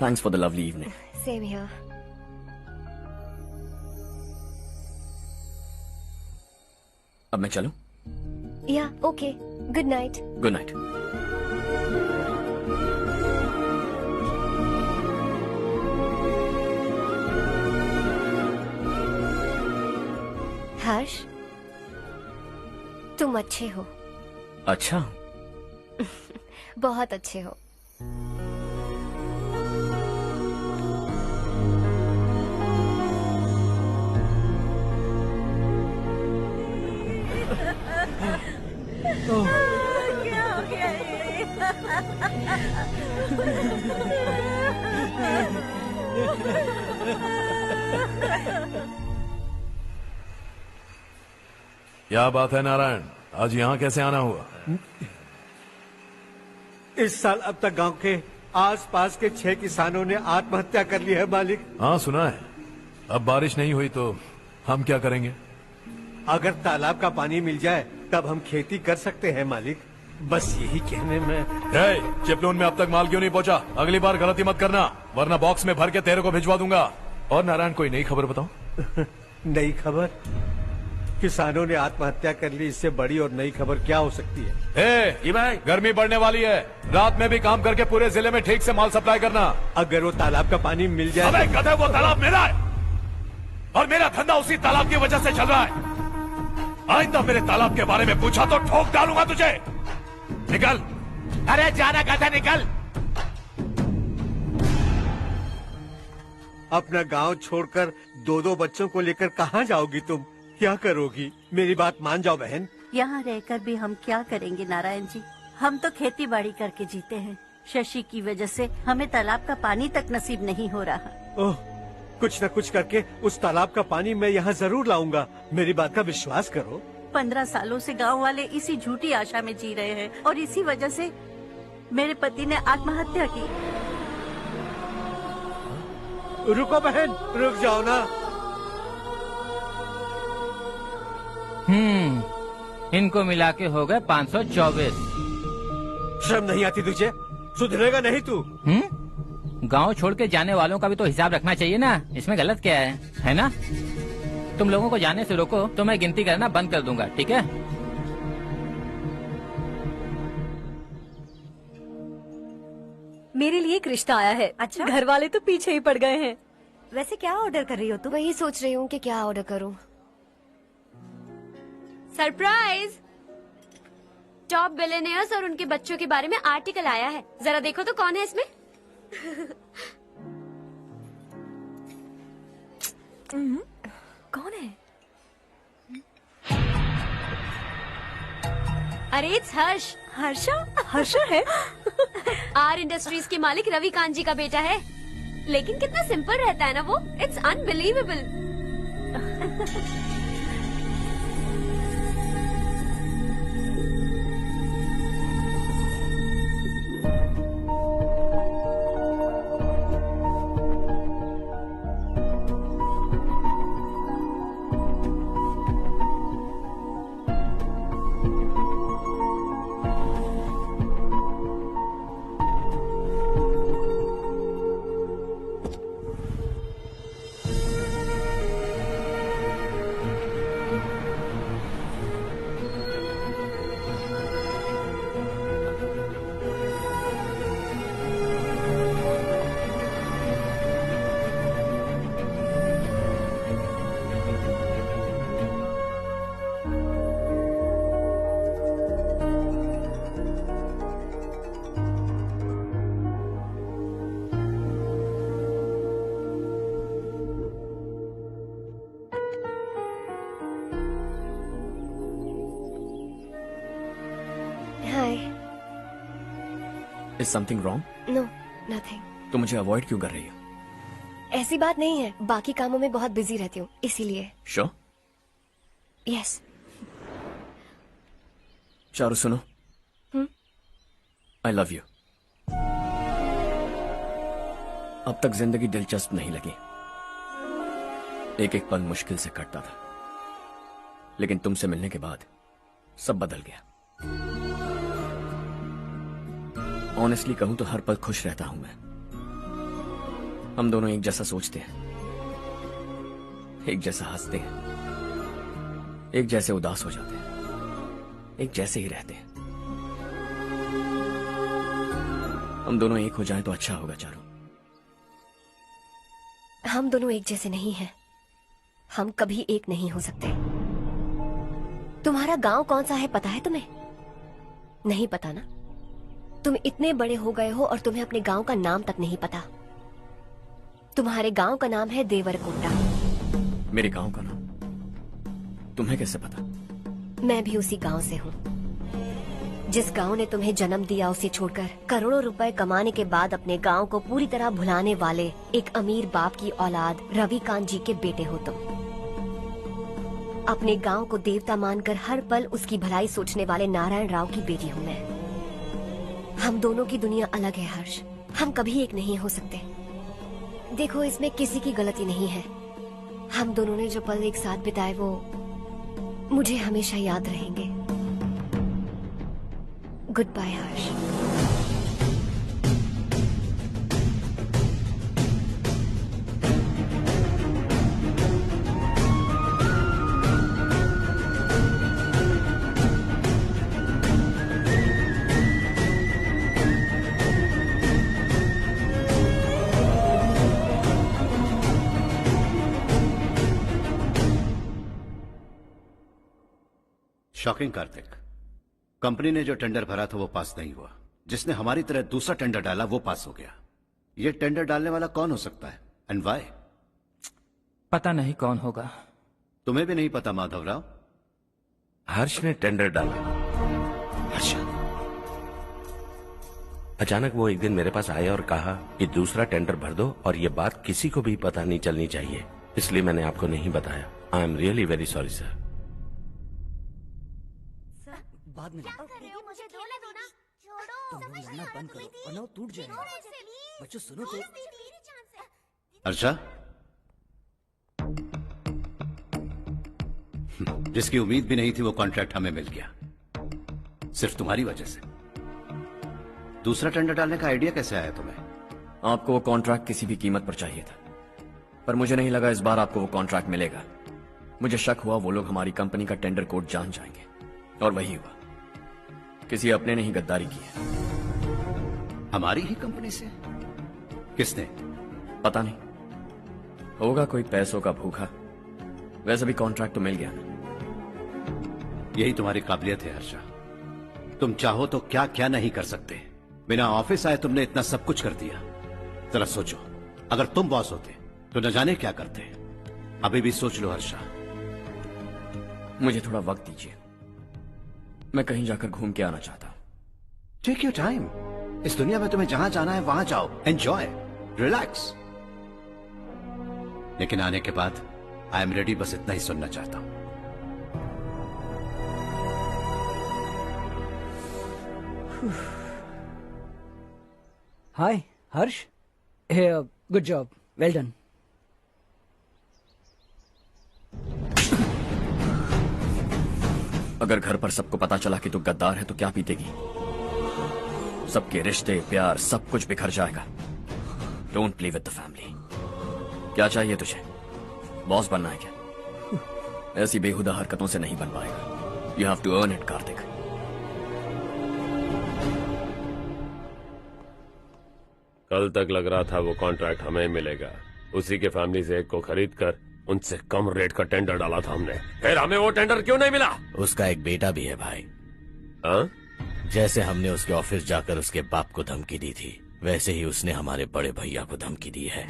Thanks for the lovely evening. Same here. अब मैं चलूं? Yeah, okay. Good night. Good night. Harsh, तुम अच्छे हो। अच्छा। बहुत अच्छे हो। क्या हो गया ये? क्या बात है नारायण, आज यहाँ कैसे आना हुआ? इस साल अब तक गांव के आसपास के 6 किसानों ने आत्महत्या कर ली है मालिक। हाँ सुना है। अब बारिश नहीं हुई तो हम क्या करेंगे? अगर तालाब का पानी मिल जाए तब हम खेती कर सकते हैं मालिक। बस यही कहने में। चिपलून में अब तक माल क्यों नहीं पहुंचा? अगली बार गलती मत करना, वरना बॉक्स में भर के तेरे को भिजवा दूंगा। और नारायण, कोई नई खबर बताओ। नई खबर? किसानों ने आत्महत्या कर ली, इससे बड़ी और नई खबर क्या हो सकती है? ये भाई, गर्मी बढ़ने वाली है, रात में भी काम करके पूरे जिले में ठीक से माल सप्लाई करना। अगर वो तालाब का पानी मिल जाए। अबे गधे, वो तालाब मेरा है और मेरा धंधा उसी तालाब की वजह से चल रहा है। आइंदा मेरे तालाब के बारे में पूछा तो ठोक डालूंगा तुझे। निकल। अरे जाना गधा, निकल। अपना गांव छोड़कर 2-2 बच्चों को लेकर कहाँ जाओगी तुम? क्या करोगी? मेरी बात मान जाओ बहन। यहाँ रहकर भी हम क्या करेंगे नारायण जी? हम तो खेती बाड़ी करके जीते हैं। शशि की वजह से हमें तालाब का पानी तक नसीब नहीं हो रहा। ओह, कुछ न कुछ करके उस तालाब का पानी मैं यहाँ जरूर लाऊंगा। मेरी बात का विश्वास करो। 15 सालों से गांव वाले इसी झूठी आशा में जी रहे हैं और इसी वजह से मेरे पति ने आत्महत्या की। रुको बहन, रुक जाओ ना। इनको मिला के हो गए 524। शर्म नहीं आती तुझे? सुधरेगा नहीं तू? गांव छोड़ के जाने वालों का भी तो हिसाब रखना चाहिए ना। इसमें गलत क्या है ना? तुम लोगों को जाने से रोको तो मैं गिनती करना बंद कर दूंगा, ठीक है? मेरे लिए एक रिश्ता आया है। अच्छा? घर वाले तो पीछे ही पड़ गए हैं। वैसे क्या ऑर्डर कर रही हो तुम? वही सोच रही हूँ कि क्या ऑर्डर करूँ। सरप्राइज! टॉप बिलियनियर्स और उनके बच्चों के बारे में आर्टिकल आया है, जरा देखो तो कौन है इसमें। कौन है? अरे इट्स हर्ष। हर्षा है? आर इंडस्ट्रीज के मालिक रवि कांत जी का बेटा है। लेकिन कितना सिंपल रहता है ना वो। It's unbelievable. Is something wrong? No, nothing. तो मुझे अवॉइड क्यों कर रही हो? ऐसी बात नहीं है, बाकी कामों में बहुत बिजी रहती हूँ इसीलिए। श्योर? यस। चारू सुनो, आई लव यू। अब तक जिंदगी दिलचस्प नहीं लगी, एक एक पल मुश्किल से कटता था, लेकिन तुमसे मिलने के बाद सब बदल गया। ऑनेस्टली कहूं तो हर पल खुश रहता हूं मैं। हम दोनों एक जैसा सोचते हैं, एक जैसा हंसते हैं, एक जैसे उदास हो जाते हैं, एक जैसे ही रहते हैं। हम दोनों एक हो जाएं तो अच्छा होगा चारू। हम दोनों एक जैसे नहीं हैं, हम कभी एक नहीं हो सकते। तुम्हारा गांव कौन सा है पता है तुम्हें? नहीं पता ना? तुम इतने बड़े हो गए हो और तुम्हें अपने गांव का नाम तक नहीं पता। तुम्हारे गांव का नाम है देवरकोटा। मेरे गांव का नाम तुम्हें कैसे पता? मैं भी उसी गांव से हूँ। जिस गांव ने तुम्हें जन्म दिया उसे छोड़कर करोड़ों रुपए कमाने के बाद अपने गांव को पूरी तरह भुलाने वाले एक अमीर बाप की औलाद रविकांत जी के बेटे हो तुम। अपने गांव को देवता मानकर हर पल उसकी भलाई सोचने वाले नारायण राव की बेटी हूँ मैं। हम दोनों की दुनिया अलग है हर्ष, हम कभी एक नहीं हो सकते। देखो इसमें किसी की गलती नहीं है। हम दोनों ने जो पल एक साथ बिताए वो मुझे हमेशा याद रहेंगे। गुड बाय हर्ष। शॉकिंग कार्तिक, कंपनी ने जो टेंडर भरा था वो पास नहीं हुआ। जिसने हमारी तरह दूसरा टेंडर डाला वो पास हो गया। ये टेंडर डालने वाला कौन हो सकता है एंड व्हाई? पता नहीं कौन होगा। तुम्हें भी नहीं पता माधवराव? हर्ष ने टेंडर डाला। हर्ष अचानक वो एक दिन मेरे पास आया और कहा कि दूसरा टेंडर भर दो और ये बात किसी को भी पता नहीं चलनी चाहिए, इसलिए मैंने आपको नहीं बताया। I am really very sorry sir. बाद में मुझे धोने दो ना। छोड़ो, तुम लोग लड़ना बंद करो वरना वो टूट जाएगा। बच्चों सुनो तो। अर्षा, जिसकी उम्मीद भी नहीं थी वो कॉन्ट्रैक्ट हमें मिल गया, सिर्फ तुम्हारी वजह से। दूसरा टेंडर डालने का आइडिया कैसे आया तुम्हें? आपको वो कॉन्ट्रैक्ट किसी भी कीमत पर चाहिए था, पर मुझे नहीं लगा इस बार आपको वो कॉन्ट्रैक्ट मिलेगा। मुझे शक हुआ वो लोग हमारी कंपनी का टेंडर कोड जान जाएंगे, और वही हुआ। किसी अपने ने ही गद्दारी की है। हमारी ही कंपनी से? किसने? पता नहीं, होगा कोई पैसों का भूखा। वैसे भी कॉन्ट्रैक्ट तो मिल गया ना। यही तुम्हारी काबिलियत है हर्षा, तुम चाहो तो क्या क्या नहीं कर सकते। बिना ऑफिस आए तुमने इतना सब कुछ कर दिया। जरा सोचो, अगर तुम बॉस होते तो न जाने क्या करते। अभी भी सोच लो हर्षा। मुझे थोड़ा वक्त दीजिए, मैं कहीं जाकर घूम के आना चाहता हूं। Take your time. इस दुनिया में तुम्हें जहां जाना है वहां जाओ, एंजॉय, रिलैक्स। लेकिन आने के बाद आई एम रेडी, बस इतना ही सुनना चाहता हूं। हाय हर्ष, गुड जॉब, वेल डन। अगर घर पर सबको पता चला कि तू गद्दार है तो क्या पीतेगी? सबके रिश्ते, प्यार, सब कुछ बिखर जाएगा। Don't play with the family. क्या चाहिए तुझे? बॉस बनना है क्या? ऐसी बेहुदा हरकतों से नहीं बन पाएगा। You have to earn it Kartik. कल तक लग रहा था वो कॉन्ट्रैक्ट हमें मिलेगा, उसी के फैमिली से एक को खरीद कर उनसे कम रेट का टेंडर डाला था हमने, फिर हमें वो टेंडर क्यों नहीं मिला? उसका एक बेटा भी है भाई। हाँ? जैसे हमने उसके ऑफिस जाकर उसके बाप को धमकी दी थी, वैसे ही उसने हमारे बड़े भैया को धमकी दी है।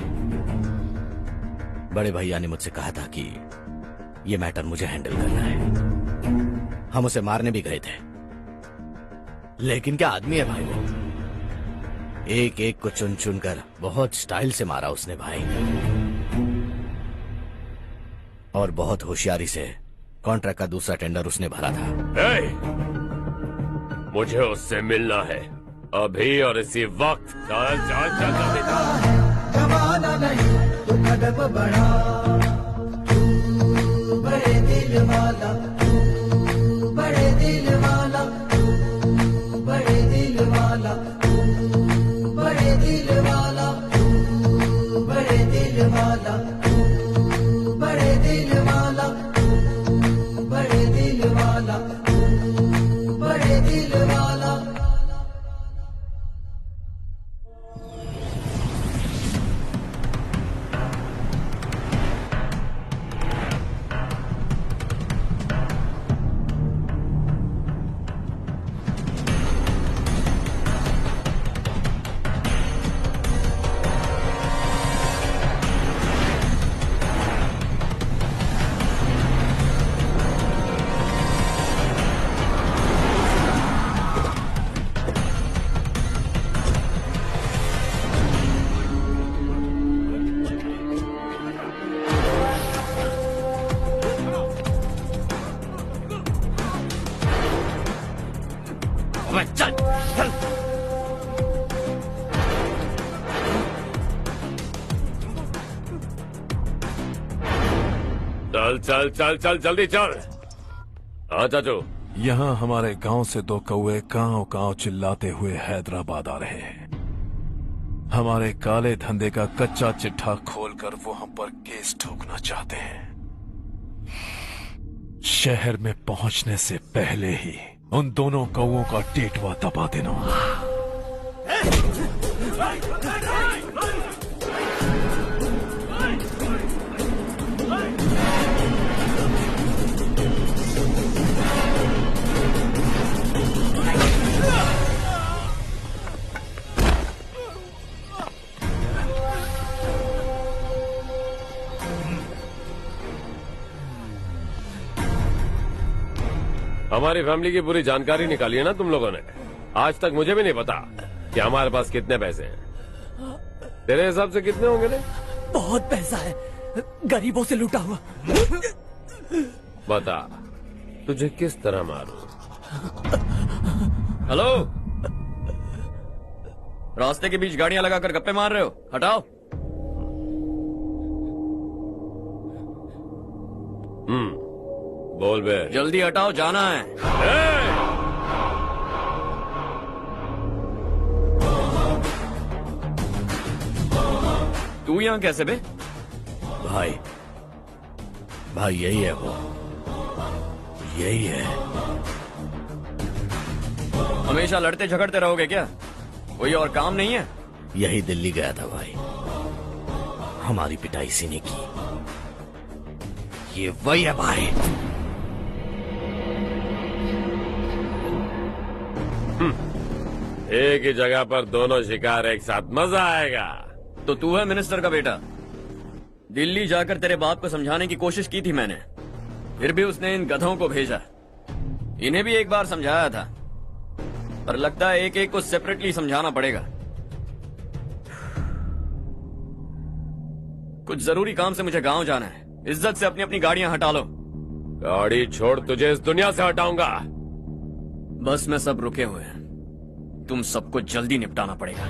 बड़े भैया ने मुझसे कहा था कि ये मैटर मुझे हैंडल करना है। हम उसे मारने भी गए थे, लेकिन क्या आदमी है भाई वो। एक एक को चुन चुन कर बहुत स्टाइल से मारा उसने भाई, और बहुत होशियारी से कॉन्ट्रैक्ट का दूसरा टेंडर उसने भरा था। मुझे उससे मिलना है अभी और इसी वक्त। चल चल चल जल्दी चल। जमाना नहीं तू कदम बढ़ा, तू बड़े दिल वाला, तू बड़े दिल वाला, तू बड़े दिल वाला, तू बड़े दिल वाला, तू बड़े दिल वाला, तू बड़े दिल वाला, तू बड़े दिल वाला, तू बड़े दिल वाला। चल चल। चल चल चल चल जल्दी चल। हाँ चाचू। यहाँ हमारे गांव से 2 कौवे गांव गांव चिल्लाते हुए हैदराबाद आ रहे हैं। हमारे काले धंधे का कच्चा चिट्ठा खोलकर वो हम पर केस ठोकना चाहते हैं। शहर में पहुंचने से पहले ही उन दोनों कौवों का टेटवा दबा देना। हमारी फैमिली की पूरी जानकारी निकाली है ना तुम लोगों ने। आज तक मुझे भी नहीं पता कि हमारे पास कितने पैसे हैं। तेरे हिसाब से कितने होंगे रे? बहुत पैसा है, गरीबों से लूटा हुआ। बता तुझे किस तरह मारूं? हेलो, रास्ते के बीच गाड़ियां लगाकर गप्पे मार रहे हो? हटाओ। बोल बे। जल्दी हटाओ, जाना है। तू यहाँ कैसे बे? भाई यही है वो, यही है। हमेशा लड़ते झगड़ते रहोगे क्या? कोई और काम नहीं है? यही दिल्ली गया था भाई, हमारी पिटाई इसी ने की। ये वही है भाई। एक ही जगह पर दोनों शिकार एक साथ, मजा आएगा। तो तू है मिनिस्टर का बेटा? दिल्ली जाकर तेरे बाप को समझाने की कोशिश की थी मैंने, फिर भी उसने इन गधों को भेजा। इन्हें भी एक बार समझाया था, पर लगता है एक एक को सेपरेटली समझाना पड़ेगा। कुछ जरूरी काम से मुझे गांव जाना है। इज्जत से अपनी अपनी गाड़ियां हटा लो। गाड़ी छोड़, तुझे इस दुनिया से हटाऊंगा। बस में सब रुके हुए हैं, तुम सबको जल्दी निपटाना पड़ेगा।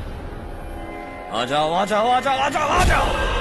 आ जाओ आ जाओ आ जाओ आ जाओ आ जाओ।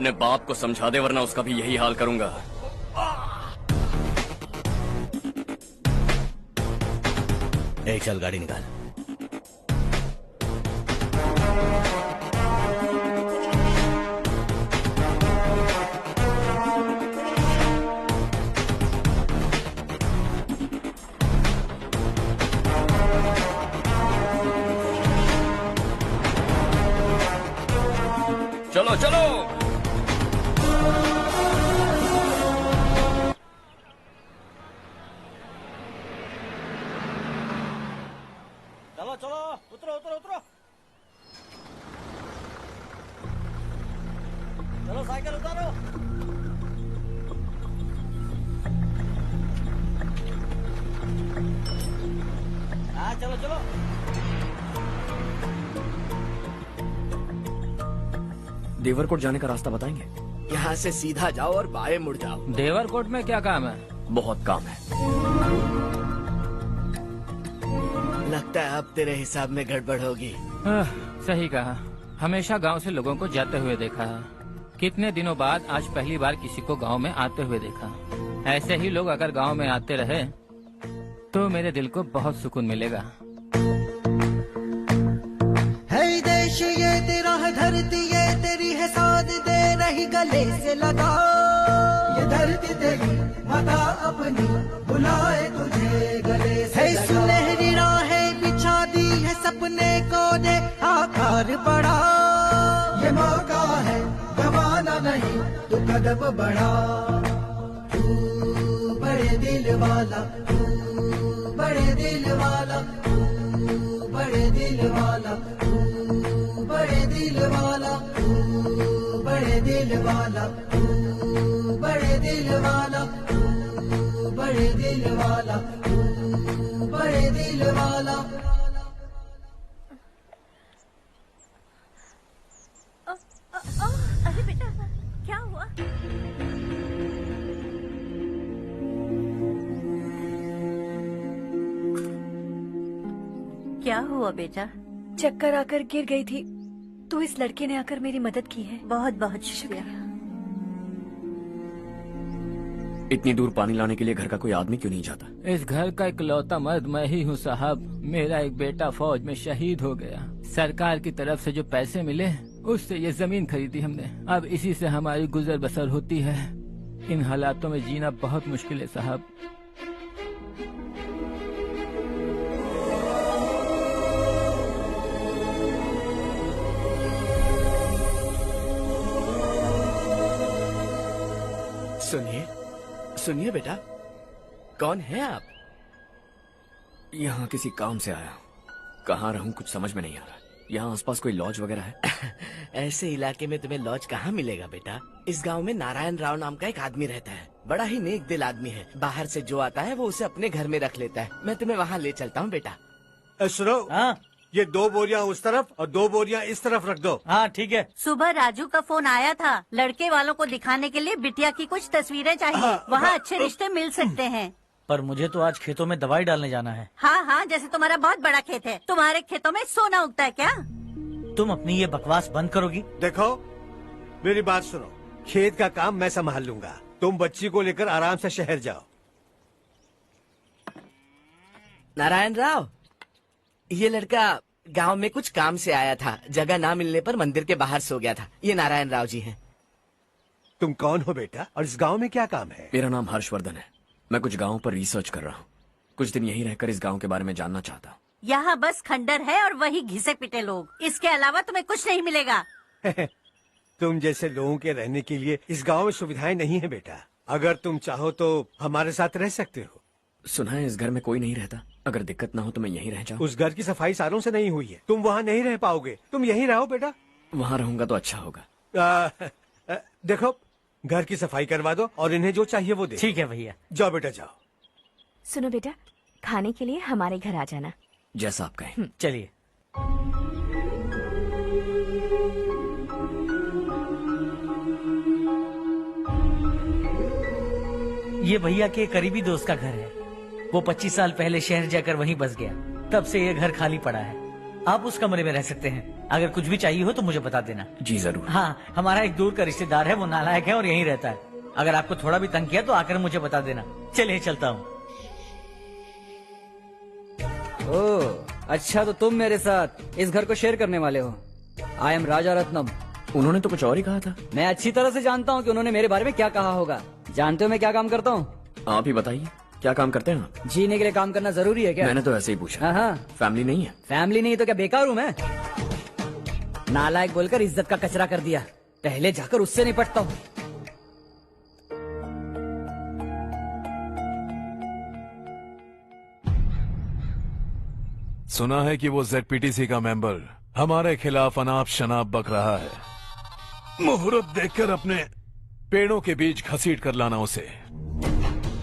अपने बाप को समझा दे, वरना उसका भी यही हाल करूंगा। चल गाड़ी निकाल। चलो चलो। चलो चलो, उतरो उतरो उतरो। चलो साइकिल उतारो। हाँ चलो चलो। देवरकोट जाने का रास्ता बताएंगे? यहाँ से सीधा जाओ और बाएं मुड़ जाओ। देवरकोट में क्या काम है? बहुत काम है। लगता है अब तेरे हिसाब में गड़बड़ होगी। सही कहा। हमेशा गांव से लोगों को जाते हुए देखा है, कितने दिनों बाद आज पहली बार किसी को गांव में आते हुए देखा। ऐसे ही लोग अगर गांव में आते रहे तो मेरे दिल को बहुत सुकून मिलेगा। है देश ये तेरा है, धरती ये तेरी है, साथ दे रही गले से लगा। ये धरती तेरी माता अपनी बुलाए तुझे गले से लगा। सुनहरी राहें बिछा दी है, सपने को दे आकार बड़ा। ये मौका है गवाना नहीं, तू कदम बढ़ा। तू बड़े दिल वाला, तू बड़े दिल वाला, तू बड़े दिल वाला, तू बड़े दिल वाला, तू बड़े दिल वाला, तू बड़े दिल वाला, तू बड़े दिल वाला, तू बड़े दिल वाला। अरे बेटा क्या हुआ? क्या हुआ बेटा? चक्कर आकर गिर गई थी तो इस लड़के ने आकर मेरी मदद की है। बहुत बहुत शुक्रिया। इतनी दूर पानी लाने के लिए घर का कोई आदमी क्यों नहीं जाता? इस घर का इकलौता मर्द मैं ही हूँ साहब। मेरा एक बेटा फौज में शहीद हो गया। सरकार की तरफ से जो पैसे मिले उससे ये जमीन खरीदी हमने। अब इसी से हमारी गुजर बसर होती है। इन हालातों में जीना बहुत मुश्किल है साहब। सुनिए सुनिए बेटा, कौन है आप? यहाँ किसी काम से आया। कहाँ रहूँ कुछ समझ में नहीं आ रहा। यहाँ आसपास कोई लॉज वगैरह है? ऐसे इलाके में तुम्हें लॉज कहाँ मिलेगा बेटा। इस गांव में नारायण राव नाम का एक आदमी रहता है। बड़ा ही नेक दिल आदमी है। बाहर से जो आता है वो उसे अपने घर में रख लेता है। मैं तुम्हें वहाँ ले चलता हूँ बेटा। सुनो, ये 2 बोरियां उस तरफ और 2 बोरियां इस तरफ रख दो। हाँ ठीक है। सुबह राजू का फोन आया था, लड़के वालों को दिखाने के लिए बिटिया की कुछ तस्वीरें चाहिए। वहाँ अच्छे रिश्ते मिल सकते हैं। पर मुझे तो आज खेतों में दवाई डालने जाना है। हाँ हाँ, जैसे तुम्हारा बहुत बड़ा खेत है। तुम्हारे खेतों में सोना उगता है क्या? तुम अपनी ये बकवास बंद करोगी? देखो मेरी बात सुनो, खेत का काम मैं संभाल लूंगा। तुम बच्ची को लेकर आराम से शहर जाओ। नारायण राव, ये लड़का गांव में कुछ काम से आया था। जगह ना मिलने पर मंदिर के बाहर सो गया था। ये नारायण राव जी हैं। तुम कौन हो बेटा और इस गांव में क्या काम है? मेरा नाम हर्षवर्धन है। मैं कुछ गाँव पर रिसर्च कर रहा हूँ। कुछ दिन यहीं रहकर इस गाँव के बारे में जानना चाहता हूँ। यहाँ बस खंडर है और वही घिसे पिटे लोग। इसके अलावा तुम्हें कुछ नहीं मिलेगा। तुम जैसे लोगों के रहने के लिए इस गांव में सुविधाएं नहीं है बेटा। अगर तुम चाहो तो हमारे साथ रह सकते हो। सुना है इस घर में कोई नहीं रहता। अगर दिक्कत ना हो तो मैं यहीं रह जाऊँ। उस घर की सफाई सालों से नहीं हुई है। तुम वहाँ नहीं रह पाओगे। तुम यहीं रहो बेटा। वहाँ रहूंगा तो अच्छा होगा। देखो, घर की सफाई करवा दो और इन्हें जो चाहिए वो दे। ठीक है भैया। जाओ बेटा जाओ। सुनो बेटा, खाने के लिए हमारे घर आ जाना। जैसा आप कहें। चलिए। ये भैया के करीबी दोस्त का घर है। वो 25 साल पहले शहर जाकर वहीं बस गया। तब से ये घर खाली पड़ा है। आप उस कमरे में रह सकते हैं। अगर कुछ भी चाहिए हो तो मुझे बता देना। जी जरूर। हाँ, हमारा एक दूर का रिश्तेदार है, वो नालायक है और यहीं रहता है। अगर आपको थोड़ा भी तंग किया तो आकर मुझे बता देना। चलिए चलता हूँ। ओह अच्छा, तो तुम मेरे साथ इस घर को शेयर करने वाले हो। आई एम राजा रत्नम। उन्होंने तो कुछ और ही कहा था। मैं अच्छी तरह से जानता हूँ कि उन्होंने मेरे बारे में क्या कहा होगा। जानते हो मैं क्या काम करता हूँ? आप ही बताइए, क्या काम करते हैं आप? जीने के लिए काम करना जरूरी है क्या? मैंने तो ऐसे ही पूछा। हाँ। फैमिली नहीं है? फैमिली नहीं तो क्या बेकार हूँ मैं? नालायक बोलकर इज्जत का कचरा कर दिया। पहले जाकर उससे निपटता हूँ। सुना है कि वो ZPTC का मेंबर हमारे खिलाफ अनाप शनाप बक रहा है। मुहूर्त देखकर अपने पेड़ों के बीच घसीट कर लाना उसे।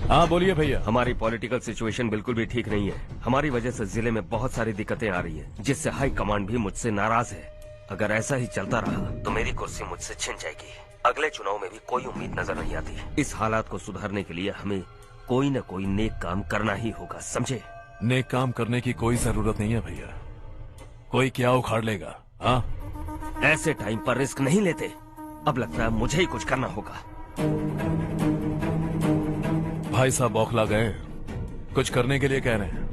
हाँ बोलिए भैया। हमारी पॉलिटिकल सिचुएशन बिल्कुल भी ठीक नहीं है। हमारी वजह से जिले में बहुत सारी दिक्कतें आ रही है, जिससे हाई कमांड भी मुझसे नाराज है। अगर ऐसा ही चलता रहा तो मेरी कुर्सी मुझसे छिन जाएगी। अगले चुनाव में भी कोई उम्मीद नजर नहीं आती। इस हालात को सुधारने के लिए हमें कोई न कोई नेक काम करना ही होगा, समझे? नेक काम करने की कोई जरूरत नहीं है भैया। कोई क्या उखाड़ लेगा? हाँ, ऐसे टाइम पर रिस्क नहीं लेते। अब लगता है मुझे ही कुछ करना होगा। भाई साहब बौखला गए, कुछ करने के लिए कह रहे हैं।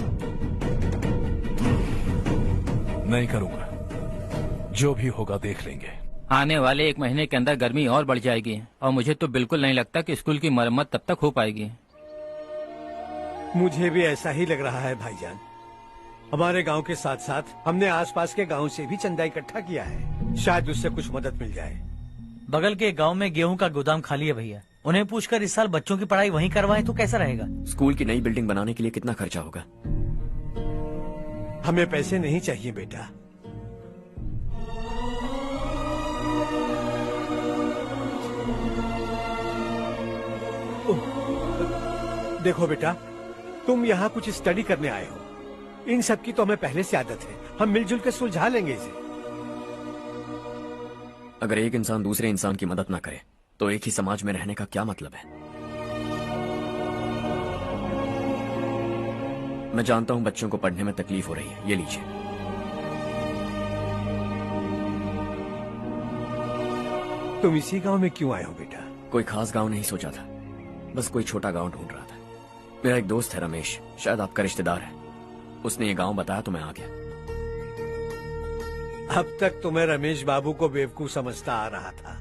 नहीं करूंगा, जो भी होगा देख लेंगे। आने वाले 1 महीने के अंदर गर्मी और बढ़ जाएगी और मुझे तो बिल्कुल नहीं लगता कि स्कूल की मरम्मत तब तक हो पाएगी। मुझे भी ऐसा ही लग रहा है भाईजान। हमारे गांव के साथ साथ हमने आसपास के गांव से भी चंदा इकट्ठा किया है, शायद उससे कुछ मदद मिल जाए। बगल के गांव में गेहूं का गोदाम खाली है भैया, उन्हें पूछकर इस साल बच्चों की पढ़ाई वहीं करवाएं तो कैसा रहेगा? स्कूल की नई बिल्डिंग बनाने के लिए कितना खर्चा होगा? हमें पैसे नहीं चाहिए बेटा। देखो बेटा, तुम यहाँ कुछ स्टडी करने आए हो। इन सब की तो हमें पहले से आदत है। हम मिलजुल के सुलझा लेंगे इसे। अगर एक इंसान दूसरे इंसान की मदद ना करे तो एक ही समाज में रहने का क्या मतलब है? मैं जानता हूं बच्चों को पढ़ने में तकलीफ हो रही है, ये लीजिए। तुम इसी गांव में क्यों आए हो बेटा? कोई खास गांव नहीं सोचा था, बस कोई छोटा गांव ढूंढ रहा था। मेरा एक दोस्त है रमेश, शायद आपका रिश्तेदार है। उसने ये गांव बताया तो मैं आ गया। अब तक तुम्हें रमेश बाबू को बेवकूफ समझता आ रहा था,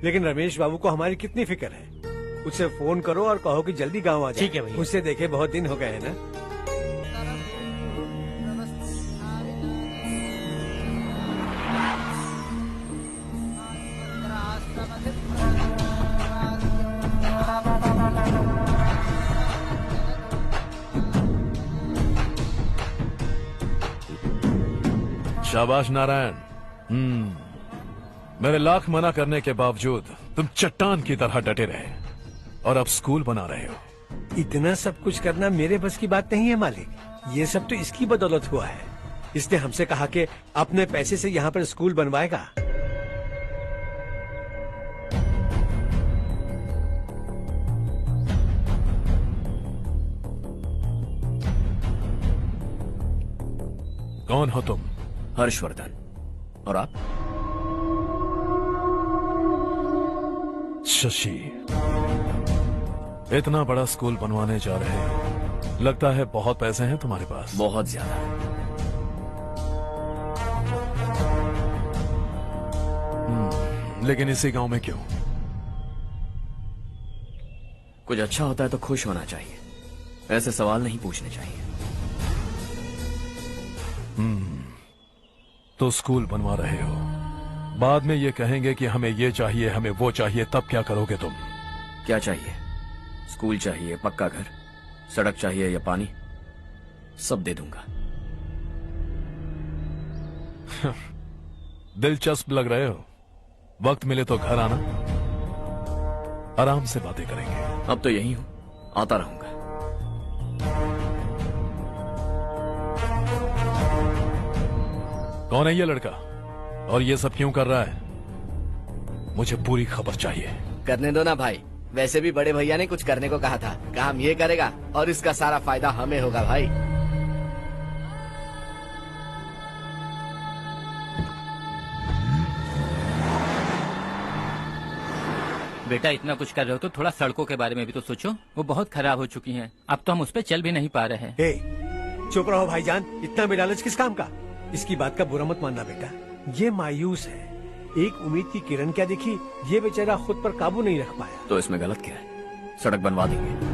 लेकिन रमेश बाबू को हमारी कितनी फिक्र है। उसे फोन करो और कहो कि जल्दी गांव आ जाए। ठीक है भैया। उससे देखे बहुत दिन हो गए हैं ना। शाबाश नारायण। मेरे लाख मना करने के बावजूद तुम चट्टान की तरह डटे रहे और अब स्कूल बना रहे हो। इतना सब कुछ करना मेरे बस की बात नहीं है मालिक। ये सब तो इसकी बदौलत हुआ है। इसने हमसे कहा कि अपने पैसे से यहाँ पर स्कूल बनवाएगा। कौन हो तुम? हर्षवर्धन। और आप? शशि। इतना बड़ा स्कूल बनवाने जा रहे हो, लगता है बहुत पैसे हैं तुम्हारे पास। बहुत ज्यादा। लेकिन इसी गांव में क्यों? कुछ अच्छा होता है तो खुश होना चाहिए, ऐसे सवाल नहीं पूछने चाहिए। तो स्कूल बनवा रहे हो, बाद में ये कहेंगे कि हमें ये चाहिए, हमें वो चाहिए, तब क्या करोगे तुम? क्या चाहिए? स्कूल चाहिए, पक्का घर, सड़क चाहिए या पानी, सब दे दूंगा। दिलचस्प लग रहे हो। वक्त मिले तो घर आना, आराम से बातें करेंगे। अब तो यही हूं, आता रहूंगा। कौन है ये लड़का और ये सब क्यों कर रहा है? मुझे पूरी खबर चाहिए। करने दो ना भाई, वैसे भी बड़े भैया ने कुछ करने को कहा था। काम ये करेगा और इसका सारा फायदा हमें होगा भाई। बेटा इतना कुछ कर रहे हो तो थोड़ा सड़कों के बारे में भी तो सोचो, वो बहुत खराब हो चुकी हैं। अब तो हम उस पर चल भी नहीं पा रहे हैं। चुप रहो भाईजान, इतना भी लालच किस काम का? इसकी बात का बुरा मत मानना बेटा, ये मायूस है। एक उम्मीद की किरण क्या दिखी, ये बेचारा खुद पर काबू नहीं रख पाया। तो इसमें गलत क्या है? सड़क बनवा देंगे।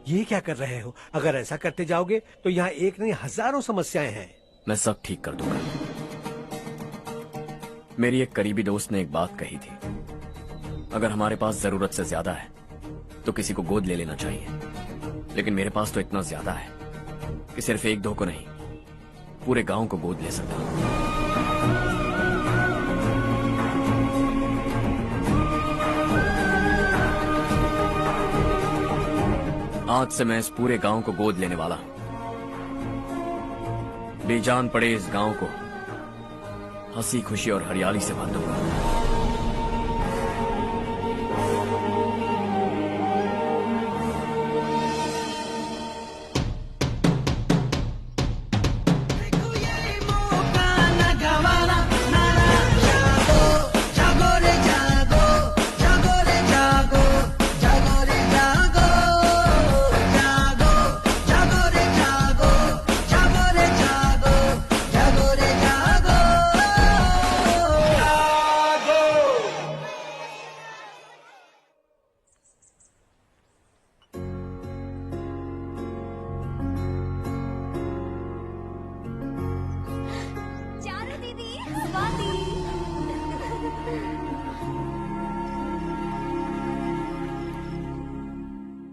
ये क्या कर रहे हो? अगर ऐसा करते जाओगे तो यहाँ एक नहीं हजारों समस्याएं हैं। मैं सब ठीक कर दूंगा। मेरी एक करीबी दोस्त ने एक बात कही थी, अगर हमारे पास जरूरत से ज्यादा है तो किसी को गोद ले लेना चाहिए। लेकिन मेरे पास तो इतना ज्यादा है कि सिर्फ एक दो को नहीं, पूरे गांव को गोद ले सकता हूं। आज से मैं इस पूरे गांव को गोद लेने वाला हूं। बेजान पड़े इस गांव को हंसी खुशी और हरियाली से भर दूंगा।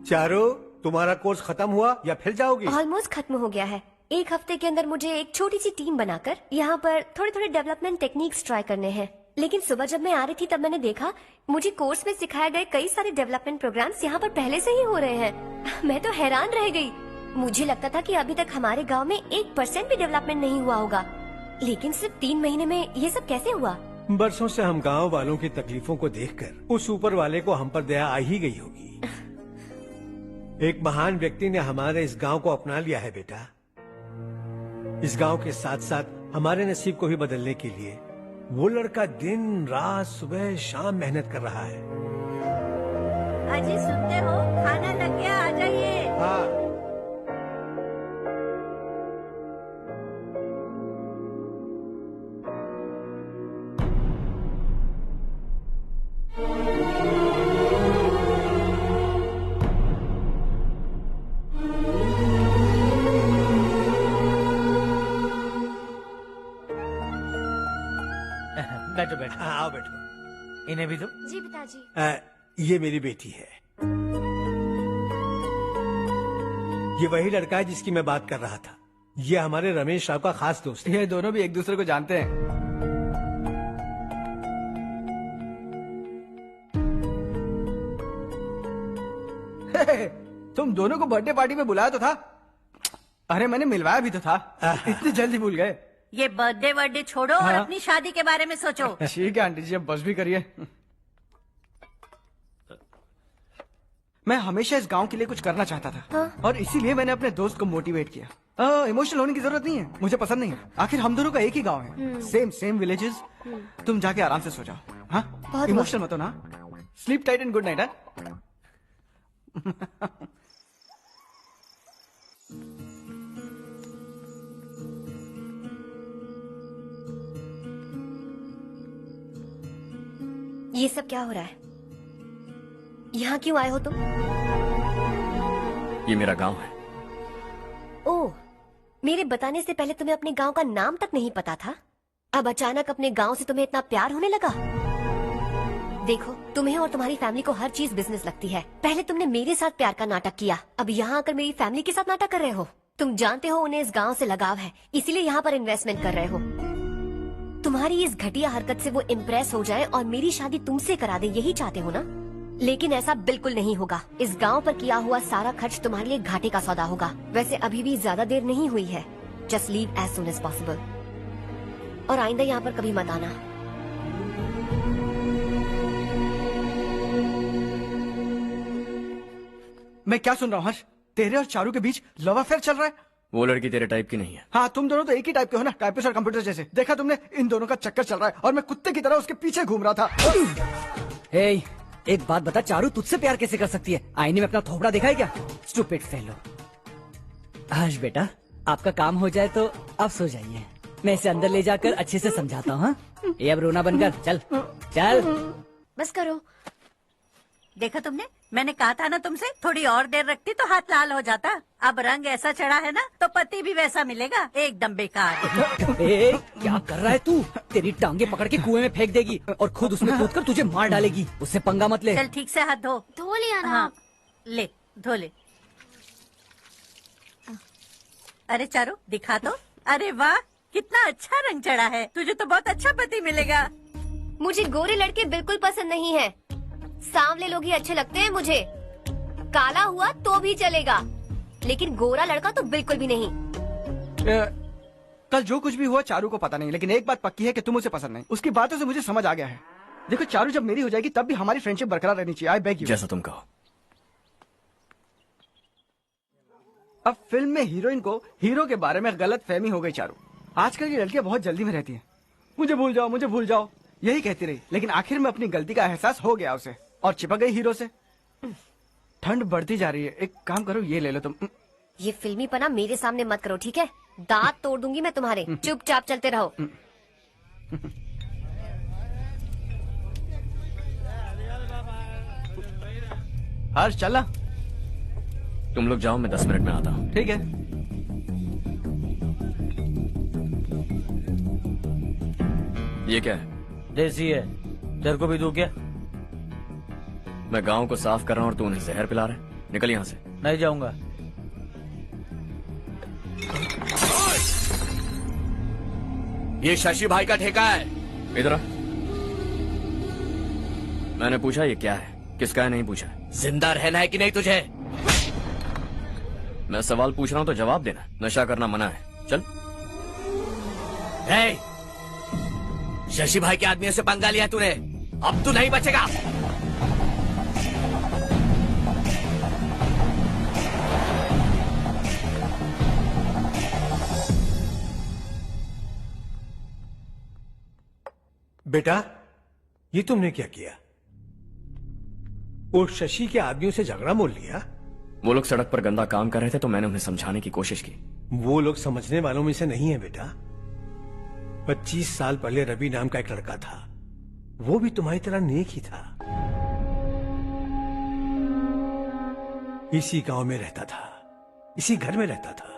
चारों, तुम्हारा कोर्स खत्म हुआ या फिर जाओगी? ऑलमोस्ट खत्म हो गया है। एक हफ्ते के अंदर मुझे एक छोटी सी टीम बनाकर यहाँ पर थोड़े थोड़े डेवलपमेंट टेक्निक्स ट्राई करने हैं। लेकिन सुबह जब मैं आ रही थी तब मैंने देखा मुझे कोर्स में सिखाए गए कई सारे डेवलपमेंट प्रोग्राम्स यहाँ पर पहले से ही हो रहे हैं। मैं तो हैरान रह गई। मुझे लगता था कि अभी तक हमारे गाँव में 1% भी डेवलपमेंट नहीं हुआ होगा, लेकिन सिर्फ 3 महीने में ये सब कैसे हुआ? बरसों से हम गांव वालों की तकलीफों को देखकर उस ऊपर वाले को हम पर दया आ ही गई होगी। एक महान व्यक्ति ने हमारे इस गांव को अपना लिया है बेटा। इस गांव के साथ साथ हमारे नसीब को भी बदलने के लिए वो लड़का दिन रात सुबह शाम मेहनत कर रहा है। अजी सुनते हो, खाना लग गया, आ जाइए। हाँ। बैठो बैठो। हाँ, आओ बैठो। इन्हें भी दो। जी पिताजी। ये मेरी बेटी है। ये वही लड़का है जिसकी मैं बात कर रहा था। ये हमारे रमेश राव का खास दोस्त है। ये दोनों भी एक दूसरे को जानते हैं। तुम दोनों को बर्थडे पार्टी में बुलाया तो था। अरे मैंने मिलवाया भी तो था। इतनी जल्दी भूल गए। ये बर्थडे छोड़ो और अपनी शादी के बारे में सोचो। ठीक है आंटी जी, अब बस भी करिए। मैं हमेशा इस गांव के लिए कुछ करना चाहता था और इसीलिए मैंने अपने दोस्त को मोटिवेट किया। इमोशनल होने की जरूरत नहीं है, मुझे पसंद नहीं है। आखिर हम दोनों का एक ही गांव है, सेम विलेजेस। तुम जाके आराम से सो जाओ। हाँ, इमोशनल मत हो ना। Sleep tight and good night. ये सब क्या हो रहा है? यहाँ क्यों आए हो तुम? ये मेरा गांव है। ओह, मेरे बताने से पहले तुम्हें अपने गांव का नाम तक नहीं पता था? अब अचानक अपने गांव से तुम्हें इतना प्यार होने लगा? देखो, तुम्हें और तुम्हारी फैमिली को हर चीज बिजनेस लगती है। पहले तुमने मेरे साथ प्यार का नाटक किया, अब यहाँ आकर मेरी फैमिली के साथ नाटक कर रहे हो। तुम जानते हो उन्हें इस गांव से लगाव है, इसीलिए यहाँ पर इन्वेस्टमेंट कर रहे हो। तुम्हारी इस घटिया हरकत से वो इम्प्रेस हो जाए और मेरी शादी तुमसे करा दे, यही चाहते हो ना? लेकिन ऐसा बिल्कुल नहीं होगा। इस गांव पर किया हुआ सारा खर्च तुम्हारे लिए घाटे का सौदा होगा। वैसे अभी भी ज्यादा देर नहीं हुई है। Just leave as soon as possible और आइंदा यहाँ पर कभी मत आना। मैं क्या सुन रहा हूँ हर्ष? तेरे और चारू के बीच लव अफेयर चल रहा है? वो लड़की तेरे टाइप की नहीं है। हाँ, तुम दोनों तो एक ही टाइप के हो ना, टाइपिस्ट और कंप्यूटर जैसे। देखा तुमने, इन दोनों का चक्कर चल रहा है और मैं कुत्ते की तरह उसके पीछे घूम रहा था। एक बात बता, चारू तुझसे प्यार कैसे कर सकती है? आईने में अपना थोबड़ा देखा है क्या? Stupid fellow. हर्ष बेटा, आपका काम हो जाए तो अब सो जाइए। मैं इसे अंदर ले जाकर अच्छे से समझाता हूँ। ये अब रोना बनकर चल चल। बस करो। देखा तुमने, मैंने कहा था ना तुमसे, थोड़ी और देर रखती तो हाथ लाल हो जाता। अब रंग ऐसा चढ़ा है ना तो पति भी वैसा मिलेगा। एकदम बेकार। क्या कर रहा है तू? तेरी टांगे पकड़ के कुएं में फेंक देगी और खुद उसमें कूदकर तुझे मार डालेगी। उससे पंगा मत ले। चल ठीक से हाथ धो। धो लिया ना। हाँ, ले धो ले। अरे चारू दिखा तो। अरे वाह, कितना अच्छा रंग चढ़ा है। तुझे तो बहुत अच्छा पति मिलेगा। मुझे गोरे लड़के बिल्कुल पसंद नहीं है। सांवले लोग ही अच्छे लगते हैं मुझे। काला हुआ तो भी चलेगा, लेकिन गोरा लड़का तो बिल्कुल भी नहीं। कल जो कुछ भी हुआ चारू को पता नहीं, लेकिन एक बात पक्की है कि तुम उसे पसंद नहीं। उसकी बातों से मुझे समझ आ गया है। देखो चारू, जब मेरी हो जाएगी तब भी हमारी फ्रेंडशिप बरकरार रहनी चाहिए। I beg you. जैसा तुम कहो। अब फिल्म में हीरोइन को हीरो के बारे में गलत फहमी हो गई चारू। आजकल की लड़कियां बहुत जल्दी में रहती हैं। मुझे भूल जाओ, मुझे भूल जाओ, यही कहती रही, लेकिन आखिर में अपनी गलती का एहसास हो गया उसे और चिपक गई हीरो से। ठंड बढ़ती जा रही है, एक काम करो, ये ले लो तुम। ये फिल्मी पना मेरे सामने मत करो, ठीक है? दांत तोड़ दूंगी मैं तुम्हारे। चुपचाप चलते रहो। हर्ष चलना। तुम लोग जाओ, मैं 10 मिनट में आता हूँ। ठीक है। ये क्या है? देसी है। तेरे को भी दूं क्या? मैं गांव को साफ कर रहा हूँ और तू उन्हें जहर पिला रहा है। निकल यहाँ से। नहीं जाऊंगा। ये शशि भाई का ठेका है। इधर आ। मैंने पूछा ये क्या है, किसका है नहीं पूछा। जिंदा रहना है कि नहीं तुझे? मैं सवाल पूछ रहा हूँ तो जवाब देना। नशा करना मना है। चल। शशि भाई के आदमियों से पंगा लिया तूने, अब तू नहीं बचेगा। बेटा, ये तुमने क्या किया? वो शशि के आदमियों से झगड़ा मोल लिया? वो लोग सड़क पर गंदा काम कर रहे थे तो मैंने उन्हें समझाने की कोशिश की। वो लोग समझने वालों में से नहीं है बेटा। 25 साल पहले रवि नाम का एक लड़का था, वो भी तुम्हारी तरह नेक ही था। इसी गांव में रहता था, इसी घर में रहता था।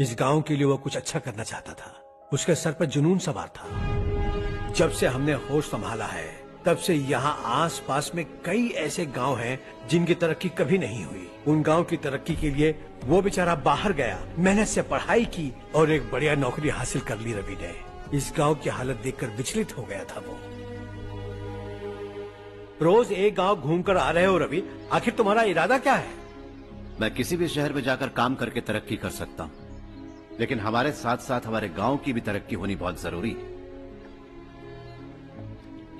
इस गांव के लिए वो कुछ अच्छा करना चाहता था। उसके सर पर जुनून सवार था। जब से हमने होश संभाला है तब से यहाँ आस पास में कई ऐसे गांव हैं जिनकी तरक्की कभी नहीं हुई। उन गांव की तरक्की के लिए वो बेचारा बाहर गया, मेहनत से पढ़ाई की और एक बढ़िया नौकरी हासिल कर ली रवि ने। इस गांव की हालत देखकर विचलित हो गया था वो। रोज एक गांव घूमकर आ रहे हो रवि, आखिर तुम्हारा इरादा क्या है? मैं किसी भी शहर में जाकर काम करके तरक्की कर सकता हूँ, लेकिन हमारे साथ साथ हमारे गांव की भी तरक्की होनी बहुत जरूरी है।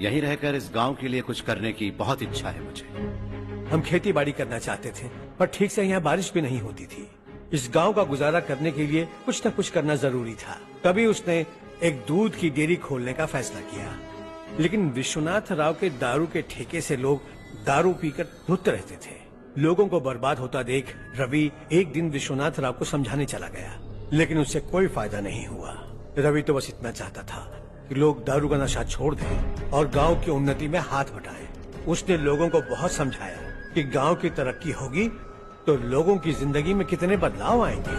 यहीं रहकर इस गांव के लिए कुछ करने की बहुत इच्छा है मुझे। हम खेती बाड़ी करना चाहते थे, पर ठीक से यहाँ बारिश भी नहीं होती थी। इस गांव का गुजारा करने के लिए कुछ न कुछ करना जरूरी था। तभी उसने एक दूध की डेयरी खोलने का फैसला किया। लेकिन विश्वनाथ राव के दारू के ठेके से लोग दारू पीकर धुत रहते थे। लोगों को बर्बाद होता देख रवि एक दिन विश्वनाथ राव को समझाने चला गया, लेकिन उससे कोई फायदा नहीं हुआ। रवि तो बस इतना चाहता था कि लोग दारू का नशा छोड़ दें और गांव की उन्नति में हाथ बटाएं। उसने लोगों को बहुत समझाया कि गांव की तरक्की होगी तो लोगों की जिंदगी में कितने बदलाव आएंगे,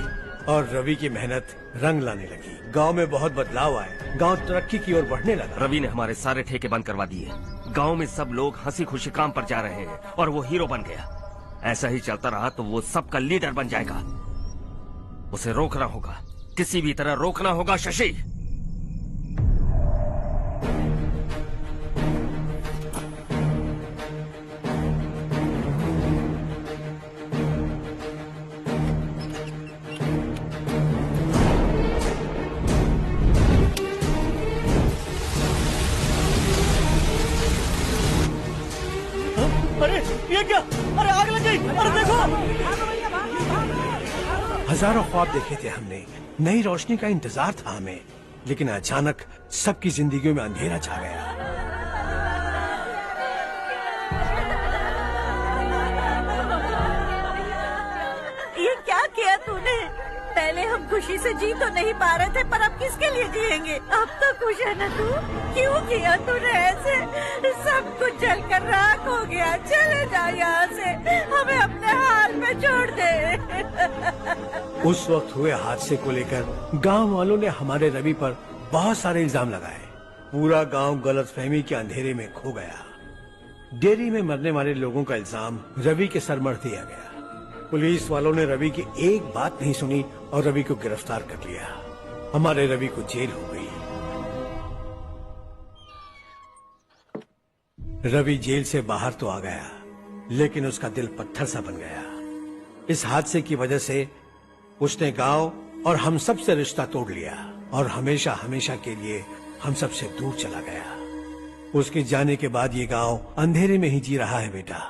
और रवि की मेहनत रंग लाने लगी। गांव में बहुत बदलाव आए, गांव तरक्की की ओर बढ़ने लगा। रवि ने हमारे सारे ठेके बंद करवा दिए। गांव में सब लोग हंसी खुशी काम पर जा रहे हैं और वो हीरो बन गया। ऐसा ही चलता रहा तो वो सबका लीडर बन जाएगा। उसे रोकना होगा, किसी भी तरह रोकना होगा शशि। अरे ये क्या? अरे आग लग गई! अरे देखो! हजारों ख्वाब देखे थे हमने, नई रोशनी का इंतजार था हमें, लेकिन अचानक सबकी जिंदगियों में अंधेरा छा गया। ये क्या किया तूने? पहले हम खुशी से जी तो नहीं पा रहे थे, पर अब किसके लिए जिएंगे? अब तो खुश है ना तू? क्यों किया तूने ऐसे? सब कुछ जलकर राख हो गया। चले जा यहाँ से, हमें अपने हाल में छोड़ दे। उस वक्त हुए हादसे को लेकर गांव वालों ने हमारे रवि पर बहुत सारे इल्जाम लगाए। पूरा गांव गलतफहमी के अंधेरे में खो गया। डेयरी में मरने वाले लोगों का इल्जाम रवि के सर मढ़ दिया गया। पुलिस वालों ने रवि की एक बात नहीं सुनी और रवि को गिरफ्तार कर लिया। हमारे रवि को जेल हो गई। रवि जेल से बाहर तो आ गया, लेकिन उसका दिल पत्थर सा बन गया। इस हादसे की वजह से उसने गांव और हम सब से रिश्ता तोड़ लिया और हमेशा हमेशा के लिए हम सब से दूर चला गया। उसके जाने के बाद ये गांव अंधेरे में ही जी रहा है बेटा।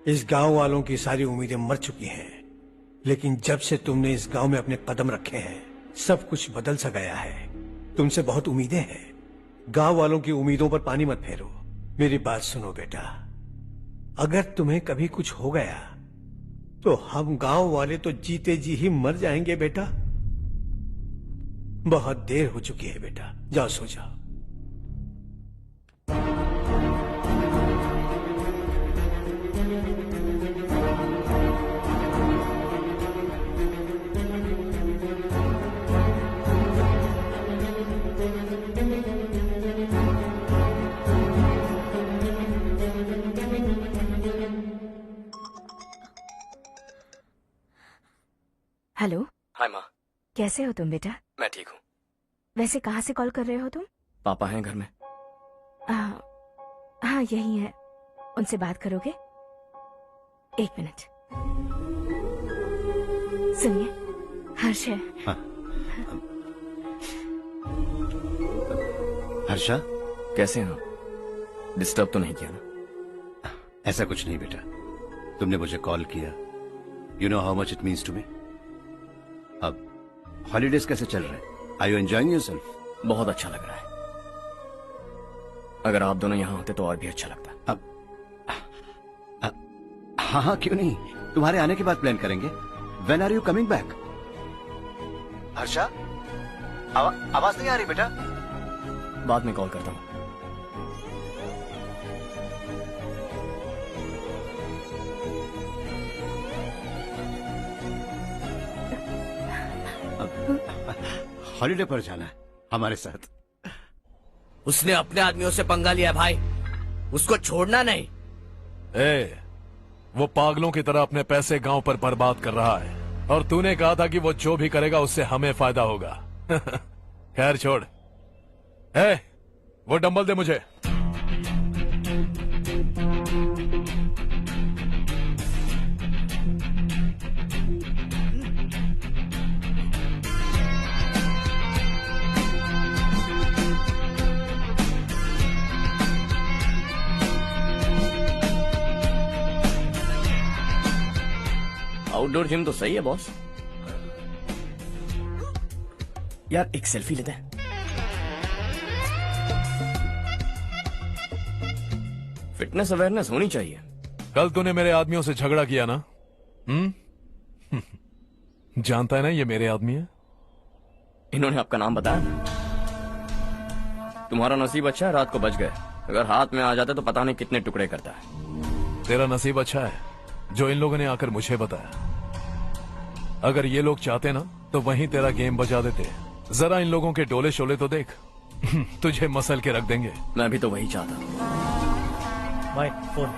इस गांव वालों की सारी उम्मीदें मर चुकी हैं, लेकिन जब से तुमने इस गांव में अपने कदम रखे हैं, सब कुछ बदल सा गया है। तुमसे बहुत उम्मीदें हैं। गांव वालों की उम्मीदों पर पानी मत फेरो। मेरी बात सुनो बेटा, अगर तुम्हें कभी कुछ हो गया तो हम गांव वाले तो जीते जी ही मर जाएंगे बेटा। बहुत देर हो चुकी है बेटा, जाओ सो जाओ। हेलो। हाय माँ। कैसे हो तुम बेटा? मैं ठीक हूँ। वैसे कहाँ से कॉल कर रहे हो तुम? पापा हैं घर में। हाँ यही है। उनसे बात करोगे? एक मिनट सुनिए, हर्ष है। हाँ। हर्षा, कैसे हैं आप? डिस्टर्ब तो नहीं किया ना? ऐसा कुछ नहीं बेटा, तुमने मुझे कॉल किया। You know how much it means to me. अब हॉलीडेज कैसे चल रहे हैं? Are you enjoying yourself? बहुत अच्छा लग रहा है। अगर आप दोनों यहाँ होते तो और भी अच्छा लगता। अब हाँ हाँ क्यों नहीं, तुम्हारे आने के बाद प्लान करेंगे। When are you coming back? Harsha, आवाज नहीं आ रही बेटा। बाद में कॉल करता हूँ। हॉलीडे पर जाना है हमारे साथ। उसने अपने आदमियों से पंगा लिया भाई, उसको छोड़ना नहीं। वो पागलों की तरह अपने पैसे गांव पर बर्बाद कर रहा है और तूने कहा था कि वो जो भी करेगा उससे हमें फायदा होगा। खैर छोड़। वो डंबल दे मुझे। आउटडोर जिम तो सही है बॉस। यार एक सेल्फी लेते हैं। फिटनेस अवेयरनेस होनी चाहिए। कल तूने मेरे आदमियों से झगड़ा किया ना? जानता है ना ये मेरे आदमी है। इन्होंने आपका नाम बताया? तुम्हारा नसीब अच्छा है रात को बच गए, अगर हाथ में आ जाते तो पता नहीं कितने टुकड़े करता है। तेरा नसीब अच्छा है जो इन लोगों ने आकर मुझे बताया। अगर ये लोग चाहते ना तो वहीं तेरा गेम बजा देते। जरा इन लोगों के डोले शोले तो देख। तुझे मसल के रख देंगे। मैं भी तो वही चाहता। भाई फोन।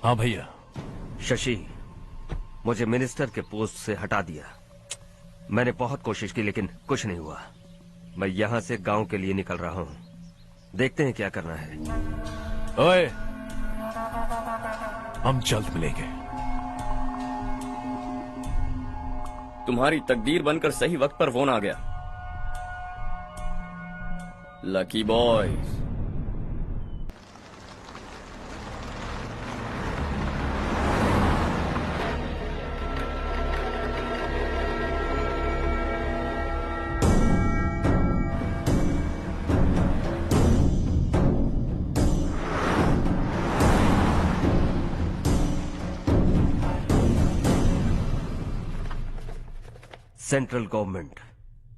हाँ भैया। शशि, मुझे मिनिस्टर के पोस्ट से हटा दिया। मैंने बहुत कोशिश की लेकिन कुछ नहीं हुआ। मैं यहाँ से गांव के लिए निकल रहा हूँ। देखते हैं क्या करना है। ओए, हम जल्द मिलेंगे। तुम्हारी तकदीर बनकर सही वक्त पर फोन आ गया। Lucky boys. सेंट्रल गवर्नमेंट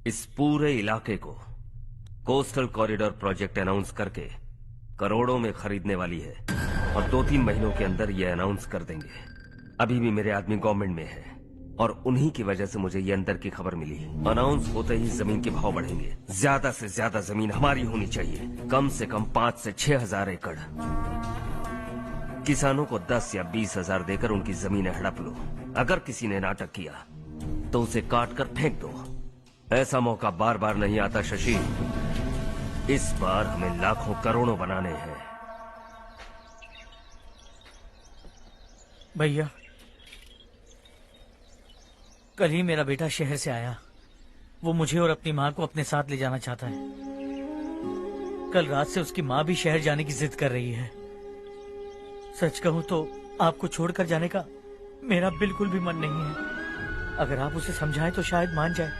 इस पूरे इलाके को कोस्टल कॉरिडोर प्रोजेक्ट अनाउंस करके करोड़ों में खरीदने वाली है और 2-3 महीनों के अंदर ये अनाउंस कर देंगे। अभी भी मेरे आदमी गवर्नमेंट में है और उन्हीं की वजह से मुझे ये अंदर की खबर मिली। अनाउंस होते ही जमीन के भाव बढ़ेंगे। ज्यादा से ज्यादा जमीन हमारी होनी चाहिए, कम से कम 5 से 6 हजार एकड़। किसानों को 10 या 20 हजार देकर उनकी जमीनें हड़प लो। अगर किसी ने नाटक किया तो उसे काट कर फेंक दो। ऐसा मौका बार बार नहीं आता शशि। इस बार हमें लाखों करोड़ों बनाने हैं। भैया, कल ही मेरा बेटा शहर से आया। वो मुझे और अपनी माँ को अपने साथ ले जाना चाहता है। कल रात से उसकी माँ भी शहर जाने की जिद कर रही है। सच कहूँ तो आपको छोड़कर जाने का मेरा बिल्कुल भी मन नहीं है। अगर आप उसे समझाएं तो शायद मान जाए।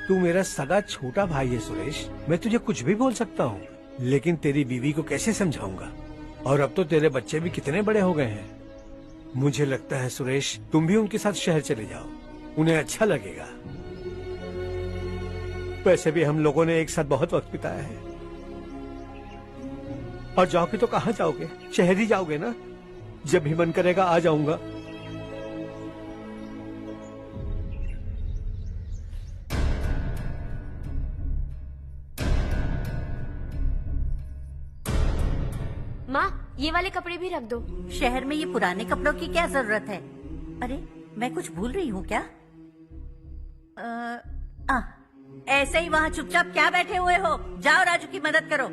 तू मेरा सगा छोटा भाई है सुरेश, मैं तुझे कुछ भी बोल सकता हूँ, लेकिन तेरी बीवी को कैसे समझाऊंगा? और अब तो तेरे बच्चे भी कितने बड़े हो गए हैं। मुझे लगता है सुरेश, तुम भी उनके साथ शहर चले जाओ, उन्हें अच्छा लगेगा। वैसे भी हम लोगों ने एक साथ बहुत वक्त बिताया है। और जाओगे तो कहाँ जाओगे? शहर ही जाओगे ना? जब भी मन करेगा आ जाऊंगा। माँ, ये वाले कपड़े भी रख दो। शहर में ये पुराने कपड़ों की क्या जरूरत है? अरे मैं कुछ भूल रही हूँ क्या? ऐसे ही वहाँ चुपचाप क्या बैठे हुए हो? जाओ राजू की मदद करो।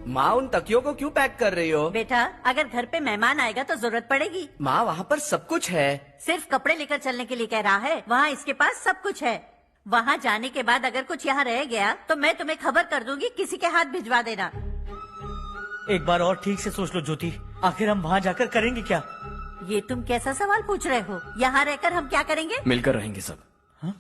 माँ, उन तकियों को क्यों पैक कर रही हो? बेटा, अगर घर पे मेहमान आएगा तो जरूरत पड़ेगी। माँ, वहाँ पर सब कुछ है। सिर्फ कपड़े लेकर चलने के लिए कह रहा है? वहाँ इसके पास सब कुछ है। वहाँ जाने के बाद अगर कुछ यहाँ रह गया तो मैं तुम्हें खबर कर दूंगी, किसी के हाथ भिजवा देना। एक बार और ठीक से सोच लो ज्योति, आखिर हम वहाँ जाकर करेंगे क्या? ये तुम कैसा सवाल पूछ रहे हो? यहाँ रहकर हम क्या करेंगे? मिलकर रहेंगे सब। हाँ?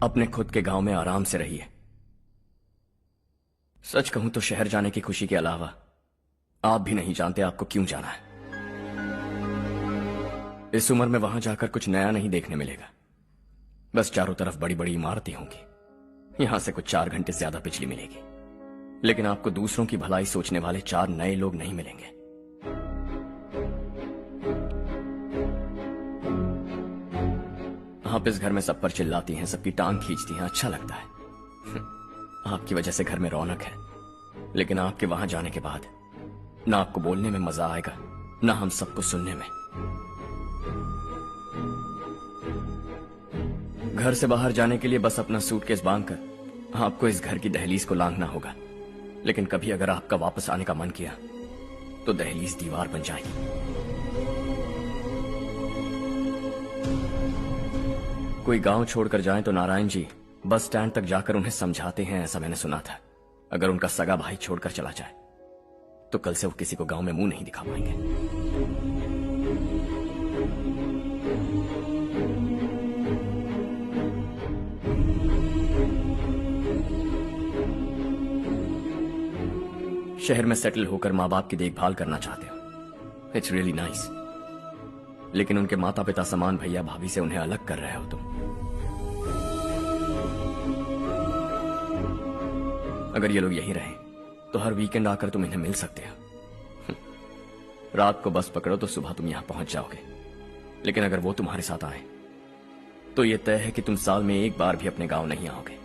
अपने खुद के गांव में आराम से रहिए। सच कहूं तो शहर जाने की खुशी के अलावा आप भी नहीं जानते आपको क्यों जाना है। इस उम्र में वहां जाकर कुछ नया नहीं देखने मिलेगा। बस चारों तरफ बड़ी बड़ी इमारतें होंगी। यहां से कुछ 4 घंटे ज्यादा बिजली मिलेगी, लेकिन आपको दूसरों की भलाई सोचने वाले 4 नए लोग नहीं मिलेंगे। आप इस घर में सब पर चिल्लाती हैं, सबकी टांग खींचती हैं, अच्छा लगता है। आपकी वजह से घर में रौनक है, लेकिन आपके वहां जाने के बाद ना आपको बोलने में मजा आएगा, ना हम सबको सुनने में। घर से बाहर जाने के लिए बस अपना सूटकेस बांधकर आपको इस घर की दहलीज को लांघना होगा। लेकिन कभी अगर आपका वापस आने का मन किया तो दहलीज दीवार बन जाएगी। कोई गांव छोड़कर जाएं तो नारायण जी बस स्टैंड तक जाकर उन्हें समझाते हैं, ऐसा मैंने सुना था। अगर उनका सगा भाई छोड़कर चला जाए तो कल से वो किसी को गांव में मुंह नहीं दिखा पाएंगे। शहर में सेटल होकर माँ बाप की देखभाल करना चाहते हो, इट्स रियली नाइस। लेकिन उनके माता पिता समान भैया भाभी से उन्हें अलग कर रहे हो तुम। अगर ये लोग यहीं रहे तो हर वीकेंड आकर तुम इन्हें मिल सकते हो। रात को बस पकड़ो तो सुबह तुम यहां पहुंच जाओगे। लेकिन अगर वो तुम्हारे साथ आए तो ये तय है कि तुम साल में एक बार भी अपने गांव नहीं आओगे।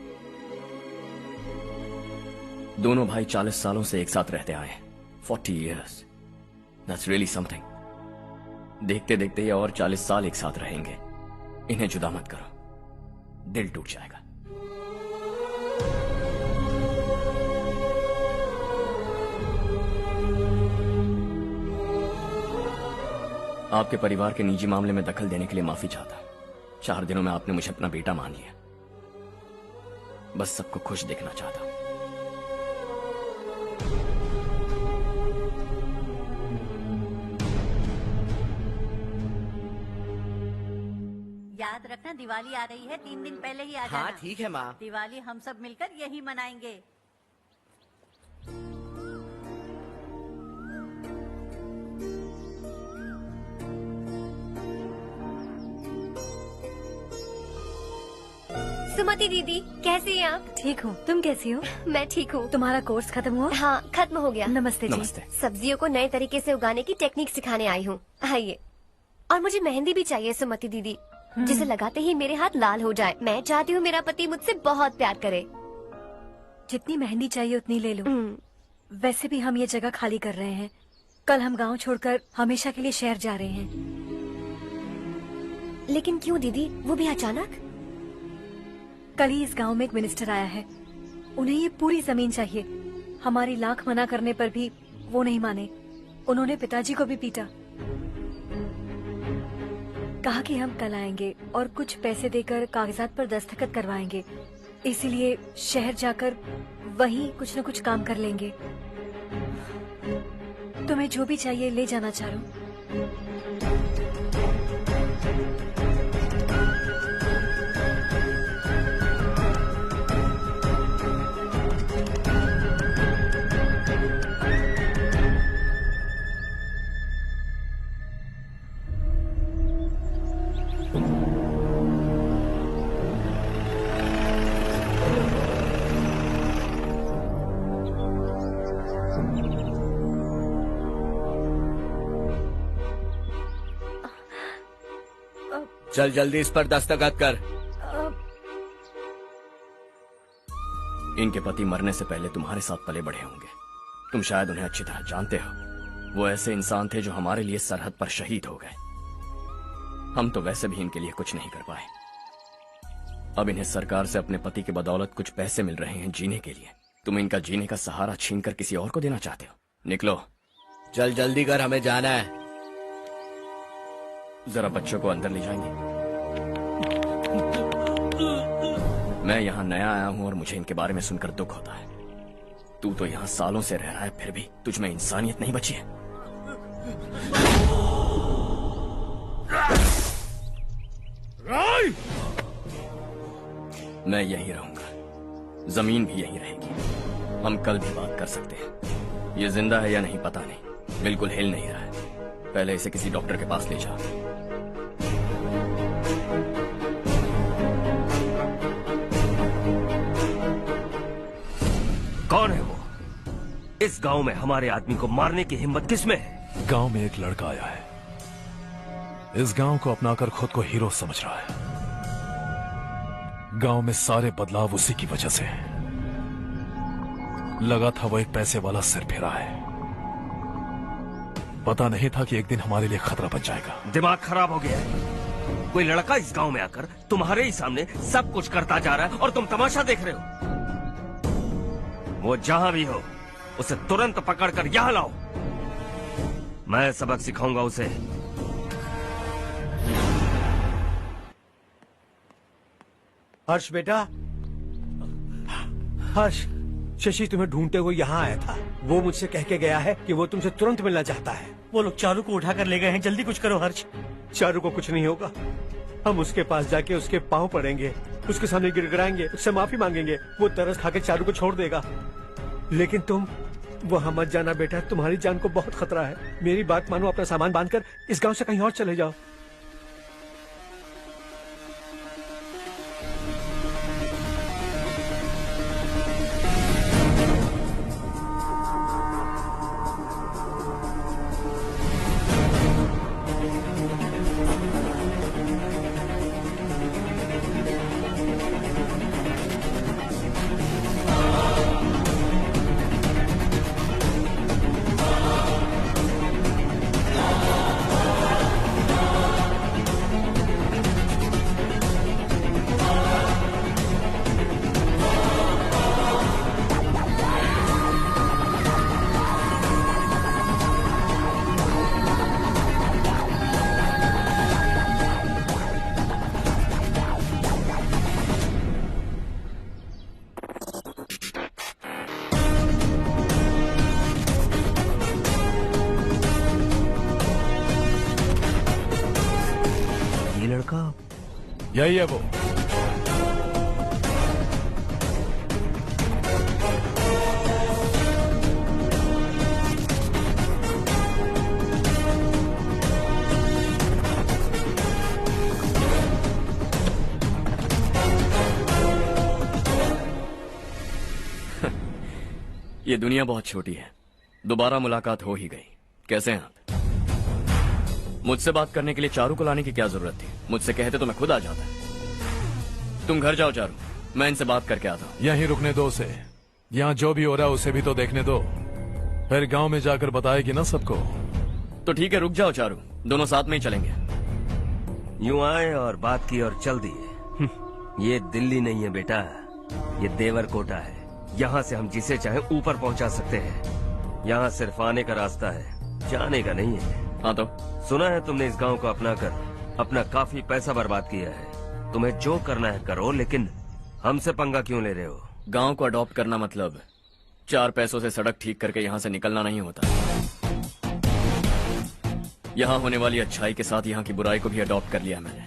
दोनों भाई 40 सालों से एक साथ रहते आए, 40 years, that's really something। देखते देखते ये और 40 साल एक साथ रहेंगे। इन्हें जुदा मत करो, दिल टूट जाएगा। आपके परिवार के निजी मामले में दखल देने के लिए माफी चाहता। 4 दिनों में आपने मुझे अपना बेटा मान लिया। बस सबको खुश देखना चाहता। याद रखना, दिवाली आ रही है, 3 दिन पहले ही आ जाना। हाँ ठीक है माँ। दिवाली हम सब मिलकर यही मनाएंगे। सुमति दीदी, कैसे हैं आप? ठीक हूँ, तुम कैसी हो? मैं ठीक हूँ। तुम्हारा कोर्स खत्म हुआ? हाँ, खत्म हो गया। नमस्ते जी। नमस्ते। सब्जियों को नए तरीके से उगाने की टेक्निक सिखाने आई हूँ। आइए। और मुझे मेहंदी भी चाहिए सुमति दीदी, जिसे लगाते ही मेरे हाथ लाल हो जाए। मैं चाहती हूँ मेरा पति मुझसे बहुत प्यार करे। जितनी मेहंदी चाहिए उतनी ले लो। वैसे भी हम ये जगह खाली कर रहे हैं। कल हम गांव छोड़कर हमेशा के लिए शहर जा रहे हैं। लेकिन क्यों दीदी, वो भी अचानक? कल ही इस गांव में एक मिनिस्टर आया है। उन्हें ये पूरी जमीन चाहिए। हमारी लाख मना करने पर भी वो नहीं माने। उन्होंने पिताजी को भी पीटा। कहा कि हम कल आएंगे और कुछ पैसे देकर कागजात पर दस्तखत करवाएंगे। इसीलिए शहर जाकर वहीं कुछ न कुछ काम कर लेंगे। तुम्हें जो भी चाहिए ले जाना चारू। चल जल्दी इस पर दस्तखत कर। इनके पति मरने से पहले तुम्हारे साथ पले बढ़े होंगे। तुम शायद उन्हें अच्छी तरह जानते हो। वो ऐसे इंसान थे जो हमारे लिए सरहद पर शहीद हो गए। हम तो वैसे भी इनके लिए कुछ नहीं कर पाए। अब इन्हें सरकार से अपने पति के बदौलत कुछ पैसे मिल रहे हैं जीने के लिए। तुम इनका जीने का सहारा छीनकर किसी और को देना चाहते हो। निकलो। चल जल्दी कर, हमें जाना है। जरा बच्चों को अंदर ले जाएंगे। मैं यहाँ नया आया हूँ और मुझे इनके बारे में सुनकर दुख होता है। तू तो यहाँ सालों से रह रहा है, फिर भी तुझ में इंसानियत नहीं बची है। मैं यहीं रहूंगा, जमीन भी यहीं रहेगी। हम कल भी बात कर सकते हैं। ये जिंदा है या नहीं पता नहीं, बिल्कुल हिल नहीं रहा है। पहले इसे किसी डॉक्टर के पास ले जा। कौन है वो? इस गांव में हमारे आदमी को मारने की हिम्मत किसमें है? गांव में एक लड़का आया है। इस गांव को अपनाकर खुद को हीरो समझ रहा है। गांव में सारे बदलाव उसी की वजह से हैं। लगा था वो एक पैसे वाला सिरफिरा है। पता नहीं था कि एक दिन हमारे लिए खतरा बन जाएगा। दिमाग खराब हो गया है। कोई लड़का इस गांव में आकर तुम्हारे ही सामने सब कुछ करता जा रहा है और तुम तमाशा देख रहे हो। वो जहां भी हो उसे तुरंत पकड़कर यहां लाओ। मैं सबक सिखाऊंगा उसे। हर्ष बेटा, हर्ष, शशि तुम्हें ढूंढते हुए यहाँ आया था। वो मुझसे कह के गया है कि वो तुमसे तुरंत मिलना चाहता है। वो लोग चारू को उठाकर ले गए हैं। जल्दी कुछ करो हर्ष। चारू को कुछ नहीं होगा। हम उसके पास जाके उसके पांव पड़ेंगे, उसके सामने गिड़गिड़ाएंगे, उससे माफी मांगेंगे। वो तरस खा के चारू को छोड़ देगा। लेकिन तुम वहां मत जाना बेटा, तुम्हारी जान को बहुत खतरा है। मेरी बात मानो, अपना सामान बांधकर इस गांव से कहीं और चले जाओ। यही है वो। ये दुनिया बहुत छोटी है, दोबारा मुलाकात हो ही गई। कैसे हैं आप? मुझसे बात करने के लिए चारू को लाने की क्या जरूरत थी? मुझसे कहते तो मैं खुद आ जाता। तुम घर जाओ चारू, मैं इनसे बात करके आता हूँ। यहीं रुकने दो उसे, यहाँ जो भी हो रहा है उसे भी तो देखने दो, फिर गांव में जाकर बताएगी ना सबको। तो ठीक है, रुक जाओ चारू, दोनों साथ में ही चलेंगे। यूं आए और बात की और चल दिए। ये दिल्ली नहीं है बेटा, ये देवरकोटा है। यहाँ से हम जिसे चाहे ऊपर पहुँचा सकते हैं। यहाँ सिर्फ आने का रास्ता है, जाने का नहीं है। हाँ तो सुना है तुमने इस गांव को अपना कर अपना काफी पैसा बर्बाद किया है। तुम्हें जो करना है करो, लेकिन हमसे पंगा क्यों ले रहे हो? गांव को अडॉप्ट करना मतलब 4 पैसों से सड़क ठीक करके यहाँ से निकलना नहीं होता। यहाँ होने वाली अच्छाई के साथ यहाँ की बुराई को भी अडॉप्ट कर लिया मैंने।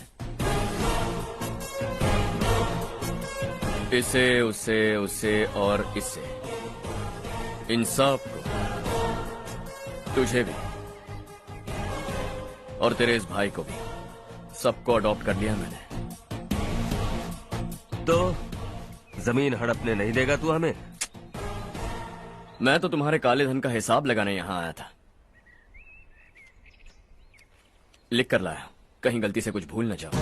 इसे, उससे, उससे और इससे, इन सब को, तुझे भी और तेरे इस भाई को भी, सबको अडॉप्ट कर लिया मैंने। तो जमीन हड़पने नहीं देगा तू हमें? मैं तो तुम्हारे काले धन का हिसाब लगाने यहाँ आया था। लिख कर लाया, कहीं गलती से कुछ भूल न जाओ।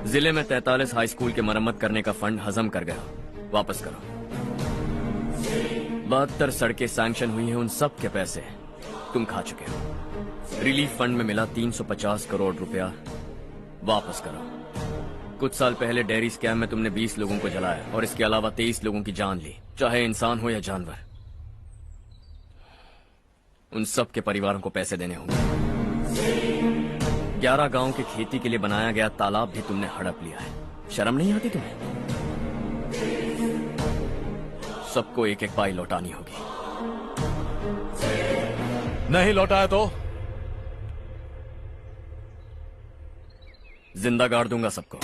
जिले में 43 हाई स्कूल के मरम्मत करने का फंड हजम कर गया, वापस करो। 72 सड़कें सैंक्शन हुई हैं, उन सब के पैसे तुम खा चुके हो। रिलीफ फंड में मिला 350 करोड़ रुपया, वापस करो। कुछ साल पहले डेयरी स्कैम में तुमने 20 लोगों को जलाया और इसके अलावा 23 लोगों की जान ली, चाहे इंसान हो या जानवर। उन सब के परिवारों को पैसे देने होंगे। 11 गांव के खेती के लिए बनाया गया तालाब भी तुमने हड़प लिया है। शर्म नहीं आती तुम्हें? सबको एक एक पाई लौटानी होगी। नहीं लौटाया तो जिंदा गाड़ दूंगा सबको।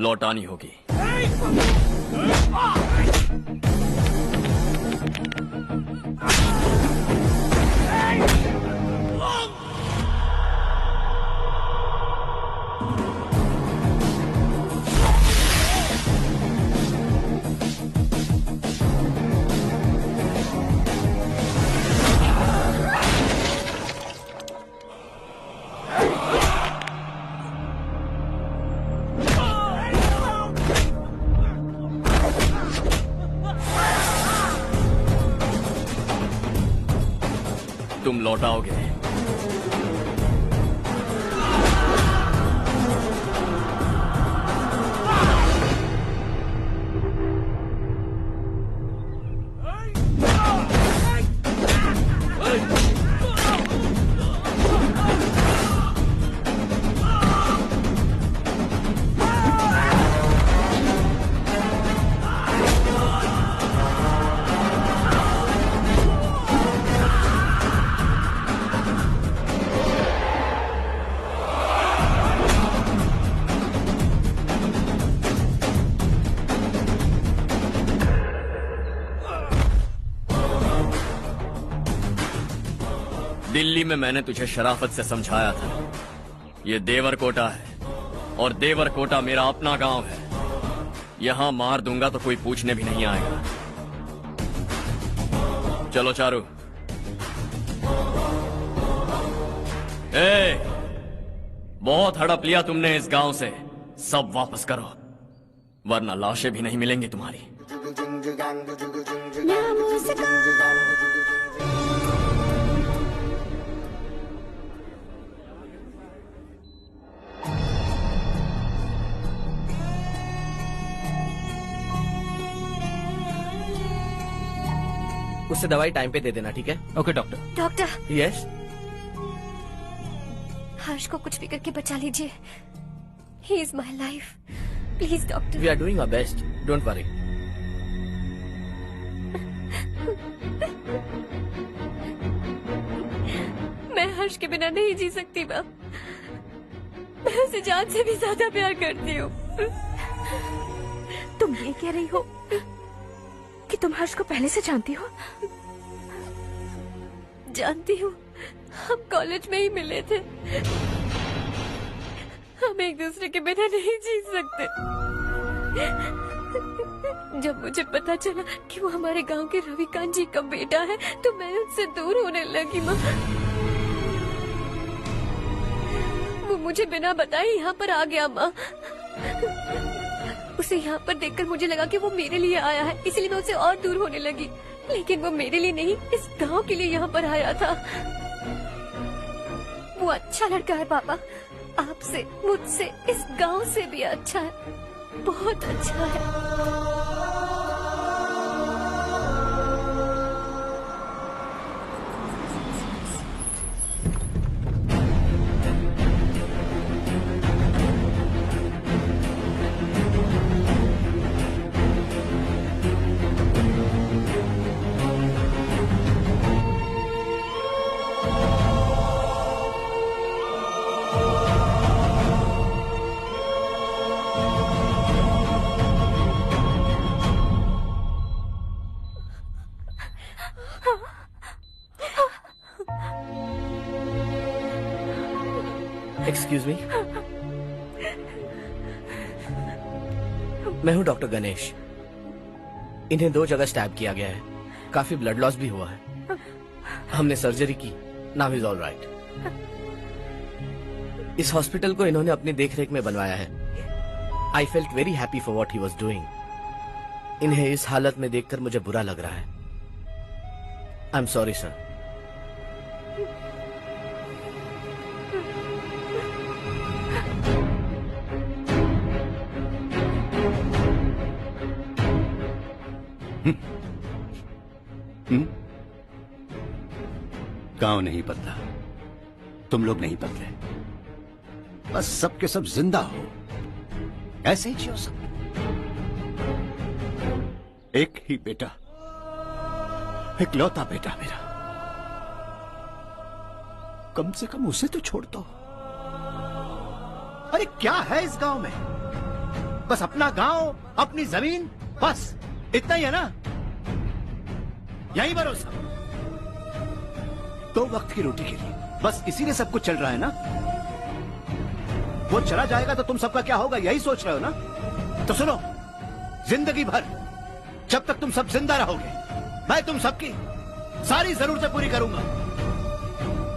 लौटानी होगी। तुम लौटाओगे। दिल्ली में मैंने तुझे शराफत से समझाया था, ये देवरकोटा है और देवरकोटा मेरा अपना गांव है। यहां मार दूंगा तो कोई पूछने भी नहीं आएगा। चलो चारू। बहुत हड़प लिया तुमने इस गांव से, सब वापस करो वरना लाशें भी नहीं मिलेंगी तुम्हारी। उससे दवाई टाइम पे दे देना, ठीक है? Okay doctor. Doctor. Yes. Harsh को कुछ भी करके बचा लीजिए। He is my life. Please doctor. We are doing our best, don't worry. मैं हर्ष के बिना नहीं जी सकती माँ। मैं उसे जान से भी ज्यादा प्यार करती हूँ। तुम ये कह रही हो कि तुम हर्ष को पहले से जानती हो? जानती हूँ, हम कॉलेज में ही मिले थे। हम एक दूसरे के बिना नहीं जी सकते। जब मुझे पता चला कि वो हमारे गांव के रविकांत जी का बेटा है तो मैं उनसे दूर होने लगी माँ। वो मुझे बिना बताए यहाँ पर आ गया माँ। उसे यहाँ पर देखकर मुझे लगा कि वो मेरे लिए आया है, इसलिए मैं उससे और दूर होने लगी। लेकिन वो मेरे लिए नहीं, इस गांव के लिए यहाँ पर आया था। वो अच्छा लड़का है पापा, आपसे, मुझसे, इस गांव से भी अच्छा है, बहुत अच्छा है। एक्सक्यूज मी, मैं हूं डॉक्टर गणेश। इन्हें 2 जगह स्टैब किया गया है, काफी ब्लड लॉस भी हुआ है। हमने सर्जरी की, नाउ इज ऑल राइट। इस हॉस्पिटल को इन्होंने अपनी देखरेख में बनवाया है। I felt very happy for what he was doing. इन्हें इस हालत में देखकर मुझे बुरा लग रहा है। I am sorry sir. गांव नहीं बदला, तुम लोग नहीं बदले, बस सबके सब जिंदा हो, ऐसे ही जियो सब। एक ही बेटा, इकलौता बेटा मेरा, कम से कम उसे तो छोड़ दो। अरे क्या है इस गांव में? बस अपना गांव, अपनी जमीन, बस इतना ही है ना? यही भरोसा, 2 वक्त की रोटी के लिए, बस इसीलिए सब कुछ चल रहा है ना? वो चला जाएगा तो तुम सबका क्या होगा, यही सोच रहे हो ना? तो सुनो, जिंदगी भर जब तक तुम सब जिंदा रहोगे, मैं तुम सबकी सारी जरूरतें पूरी करूंगा।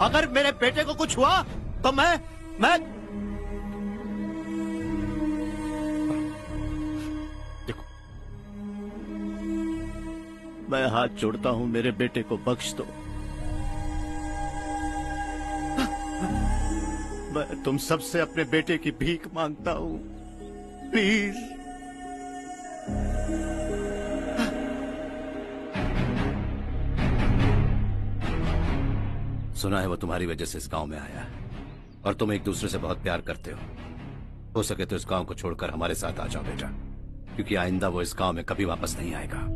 अगर मेरे बेटे को कुछ हुआ तो मैं देखो, मैं हाथ जोड़ता हूं, मेरे बेटे को बख्श दो। मैं तुम सबसे अपने बेटे की भीख मांगता हूं, प्लीज। सुना है वो तुम्हारी वजह से इस गांव में आया है और तुम एक दूसरे से बहुत प्यार करते हो सके तो इस गांव को छोड़कर हमारे साथ आ जाओ बेटा, क्योंकि आइंदा वो इस गांव में कभी वापस नहीं आएगा।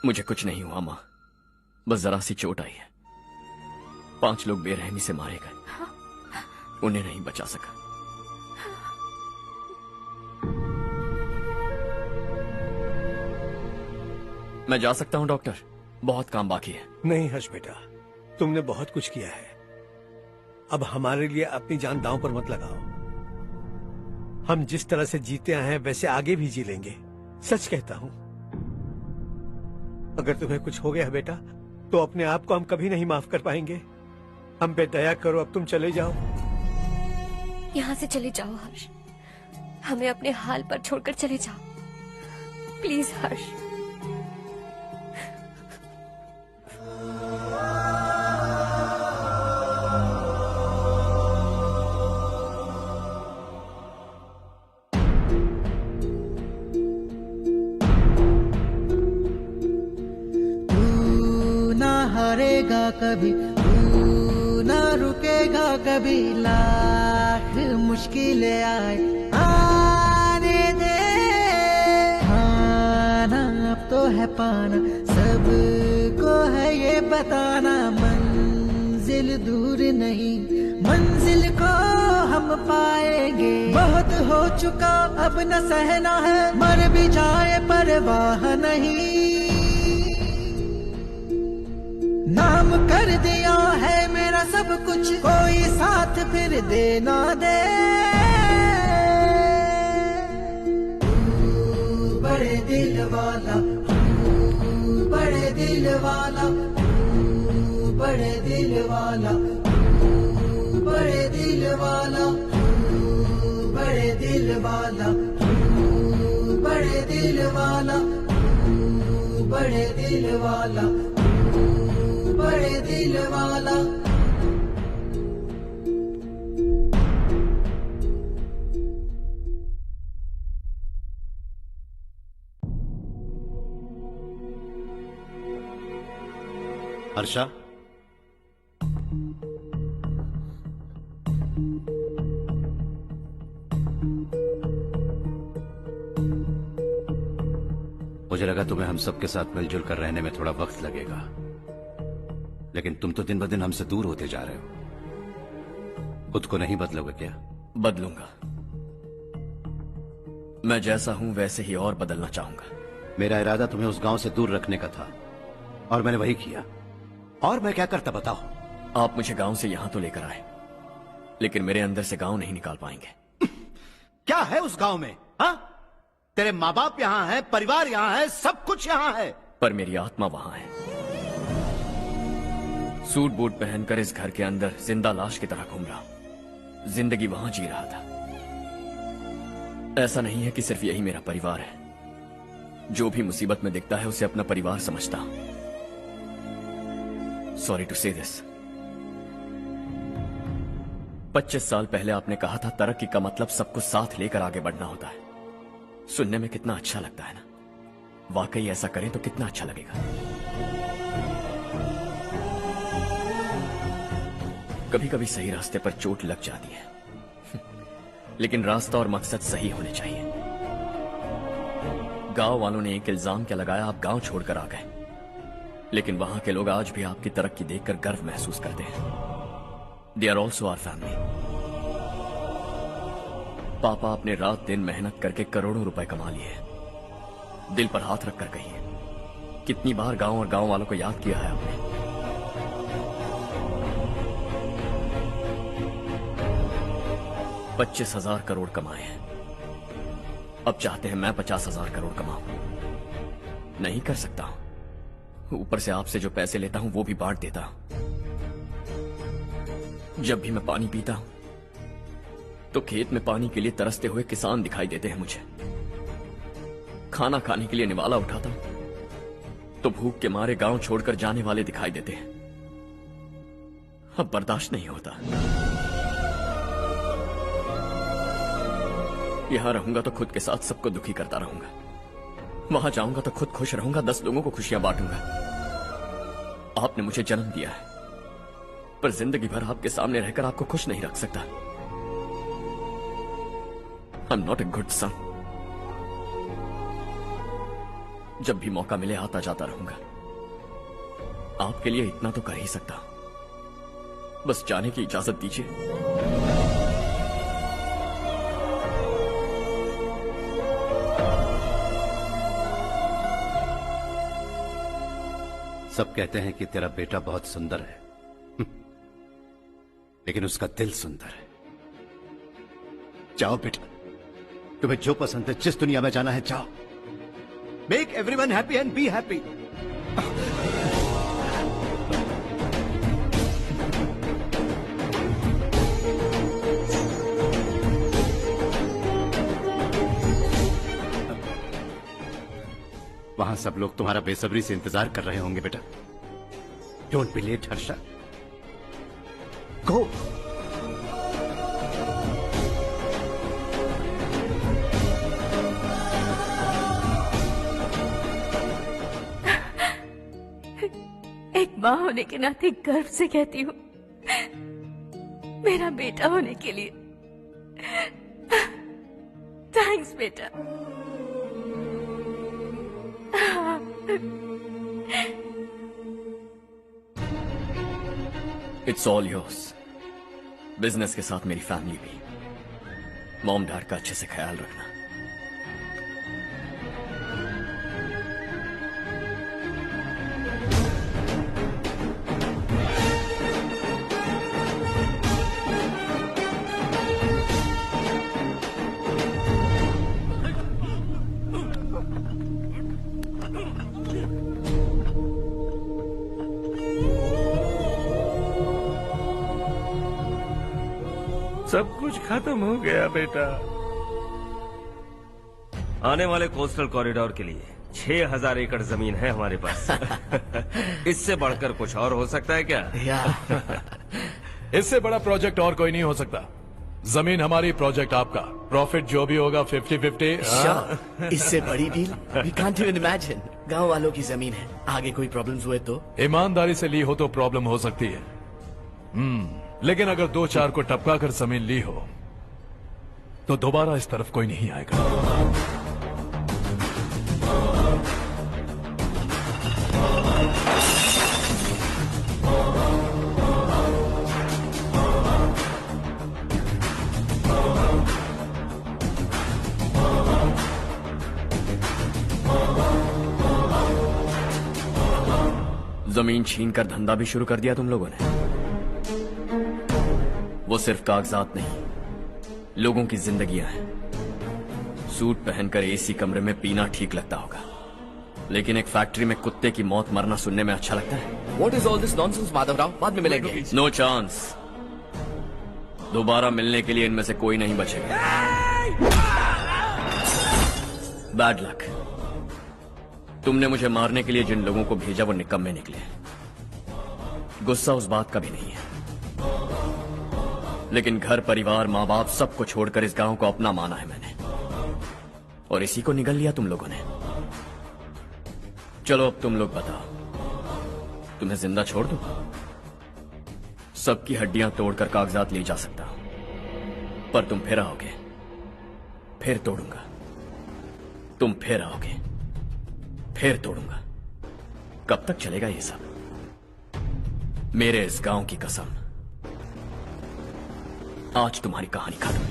मुझे कुछ नहीं हुआ माँ, बस जरा सी चोट आई है। 5 लोग बेरहमी से मारे गए, उन्हें नहीं बचा सका। मैं जा सकता हूँ डॉक्टर, बहुत काम बाकी है। नहीं हर्ष बेटा, तुमने बहुत कुछ किया है, अब हमारे लिए अपनी जान दांव पर मत लगाओ। हम जिस तरह से जीते आए हैं वैसे आगे भी जी लेंगे, सच कहता हूँ। अगर तुम्हें कुछ हो गया बेटा तो अपने आप को हम कभी नहीं माफ कर पाएंगे। हम पे दया करो, अब तुम चले जाओ। यहाँ से चले जाओ हर्ष, हमें अपने हाल पर छोड़कर चले जाओ, प्लीज हर्ष। हारेगा कभी तू पाएगा कभी, लाख मुश्किलें आए आने दे। खाना अब तो है पाना, सबको है ये बताना, मंजिल दूर नहीं, मंजिल को हम पाएंगे। बहुत हो चुका अब न सहना है, मर भी जाए परवाह नहीं। नाम कर दिया है मेरा सब कुछ, कोई साथ फिर देना दे। तू बड़े दिल वाला, तू बड़े दिल वाला, तू बड़े दिल वाला, तू बड़े दिल वाला, तू बड़े दिल वाला, तू बड़े दिल वाला, तू बड़े दिल वाला, बड़े दिल वाला। हर्षा, मुझे लगा तुम्हें हम सबके साथ मिलजुल कर रहने में थोड़ा वक्त लगेगा, लेकिन तुम तो दिन ब दिन हमसे दूर होते जा रहे हो। खुद को नहीं बदलोगे क्या? बदलूंगा। मैं जैसा हूं वैसे ही और बदलना चाहूंगा। मेरा इरादा तुम्हें उस गांव से दूर रखने का था और मैंने वही किया। और मैं क्या करता बताओ? आप मुझे गांव से यहां तो लेकर आए, लेकिन मेरे अंदर से गांव नहीं निकाल पाएंगे। क्या है उस गांव में? हाँ, तेरे माँ बाप यहाँ है, परिवार यहाँ है, सब कुछ यहाँ है, पर मेरी आत्मा वहां है। सूट बूट पहनकर इस घर के अंदर जिंदा लाश की तरह घूम रहा हूं। जिंदगी वहां जी रहा था। ऐसा नहीं है कि सिर्फ यही मेरा परिवार है। जो भी मुसीबत में दिखता है उसे अपना परिवार समझता हूं। सॉरी टू से दिस। 25 साल पहले आपने कहा था तरक्की का मतलब सबको साथ लेकर आगे बढ़ना होता है। सुनने में कितना अच्छा लगता है ना? वाकई ऐसा करें तो कितना अच्छा लगेगा। कभी कभी सही रास्ते पर चोट लग जाती है, लेकिन रास्ता और मकसद सही होने चाहिए। गांव वालों ने एक इल्जाम क्या लगाया, आप गांव छोड़कर आ गए, लेकिन वहां के लोग आज भी आपकी तरक्की देखकर गर्व महसूस करते हैं। They are also our family. पापा आपने रात दिन मेहनत करके करोड़ों रुपए कमा लिए। दिल पर हाथ रखकर कहिए, कितनी बार गांव और गांव वालों को याद किया है आपने? 25,000 करोड़ कमाए हैं। अब चाहते हैं मैं 50,000 करोड़ कमाऊं। नहीं कर सकता हूं। ऊपर से आपसे जो पैसे लेता हूं वो भी बांट देता हूं। जब भी मैं पानी पीता हूं तो खेत में पानी के लिए तरसते हुए किसान दिखाई देते हैं मुझे। खाना खाने के लिए निवाला उठाता हूं तो भूख के मारे गांव छोड़कर जाने वाले दिखाई देते हैं। अब बर्दाश्त नहीं होता। यहां रहूंगा तो खुद के साथ सबको दुखी करता रहूंगा। वहां जाऊंगा तो खुद खुश रहूंगा, 10 लोगों को खुशियां बांटूंगा। आपने मुझे जन्म दिया है, पर जिंदगी भर आपके सामने रहकर आपको खुश नहीं रख सकता। I am not a good son. जब भी मौका मिले आता जाता रहूंगा। आपके लिए इतना तो कर ही सकता हूं। बस जाने की इजाजत दीजिए। सब कहते हैं कि तेरा बेटा बहुत सुंदर है, लेकिन उसका दिल सुंदर है। जाओ बेटा, तुम्हें जो पसंद है, जिस दुनिया में जाना है जाओ। Make everyone happy and be happy. वहां सब लोग तुम्हारा बेसब्री से इंतजार कर रहे होंगे बेटा। डोंट बी लेट हर्षा, गो। एक माँ होने के नाते गर्व से कहती हूँ, मेरा बेटा होने के लिए। थैंक्स बेटा। It's all yours. बिजनेस के साथ मेरी फैमिली भी। मॉम डैड का अच्छे से ख्याल रखना। सब कुछ खत्म हो गया बेटा। आने वाले कोस्टल कॉरिडोर के लिए 6000 एकड़ जमीन है हमारे पास। इससे बढ़कर कुछ और हो सकता है क्या? इससे बड़ा प्रोजेक्ट और कोई नहीं हो सकता। जमीन हमारी, प्रोजेक्ट आपका। प्रॉफिट जो भी होगा 50-50। इससे बड़ी deal we can't even imagine. गांव वालों की जमीन है, आगे कोई प्रॉब्लम्स हुए तो? ईमानदारी से ली हो तो प्रॉब्लम हो सकती है, लेकिन अगर 2-4 को टपका कर जमीन ली हो तो दोबारा इस तरफ कोई नहीं आएगा। जमीन छीन कर धंधा भी शुरू कर दिया तुम लोगों ने। वो सिर्फ कागजात नहीं, लोगों की जिंदगियां हैं। सूट पहनकर एसी कमरे में पीना ठीक लगता होगा, लेकिन एक फैक्ट्री में कुत्ते की मौत मरना सुनने में अच्छा लगता है। What is all this nonsense, Madhavrao? बाद में मिलेंगे। No chance. दोबारा मिलने के लिए इनमें से कोई नहीं बचेगा। Bad luck. तुमने मुझे मारने के लिए जिन लोगों को भेजा वो निकम्मे निकले। गुस्सा उस बात का भी नहीं है, लेकिन घर परिवार माँ बाप सबको छोड़कर इस गांव को अपना माना है मैंने, और इसी को निगल लिया तुम लोगों ने। चलो अब तुम लोग बताओ, तुम्हें जिंदा छोड़ दूं? सबकी हड्डियां तोड़कर कागजात ले जा सकता हूं, पर तुम फिर आओगे, फिर तोड़ूंगा। तुम फिर आओगे, फिर तोड़ूंगा। कब तक चलेगा ये सब? मेरे इस गांव की कसम, आज तुम्हारी कहानी खत्म।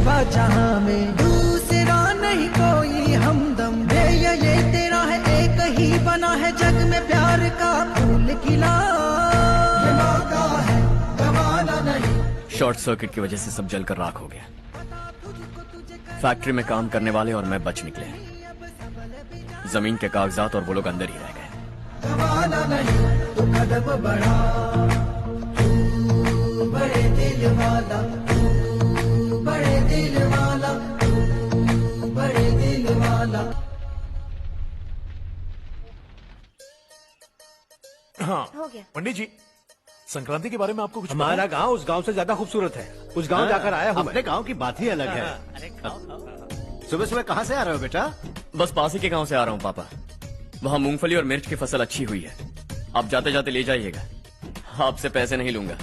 सिवा जहां में दूसरा नहीं कोई हमदम ये तेरा है एक ही बना है जग में प्यार का फूल खिला ये मौका है गवाना नहीं। शॉर्ट सर्किट की वजह से सब जलकर राख हो गया। फैक्ट्री में काम करने वाले और मैं बच निकले। जमीन के कागजात और वो लोग अंदर ही रह गए। गवाना नहीं तो कदम बढ़ा, तू बड़े दिल वाला, तू बड़े दिल वाला, तू बड़े दिल वाला। हाँ हो गया। पंडित जी, संक्रांति के बारे में आपको कुछ हमारा गांव उस गांव से ज्यादा खूबसूरत है। उस गांव जाकर आया हूँ। अपने गांव की बात ही अलग है। सुबह सुबह कहाँ से आ रहे हो बेटा? बस पास ही के गांव से आ रहा हूँ पापा। वहाँ मूंगफली और मिर्च की फसल अच्छी हुई है। आप जाते जाते ले जाइएगा। आपसे पैसे नहीं लूंगा।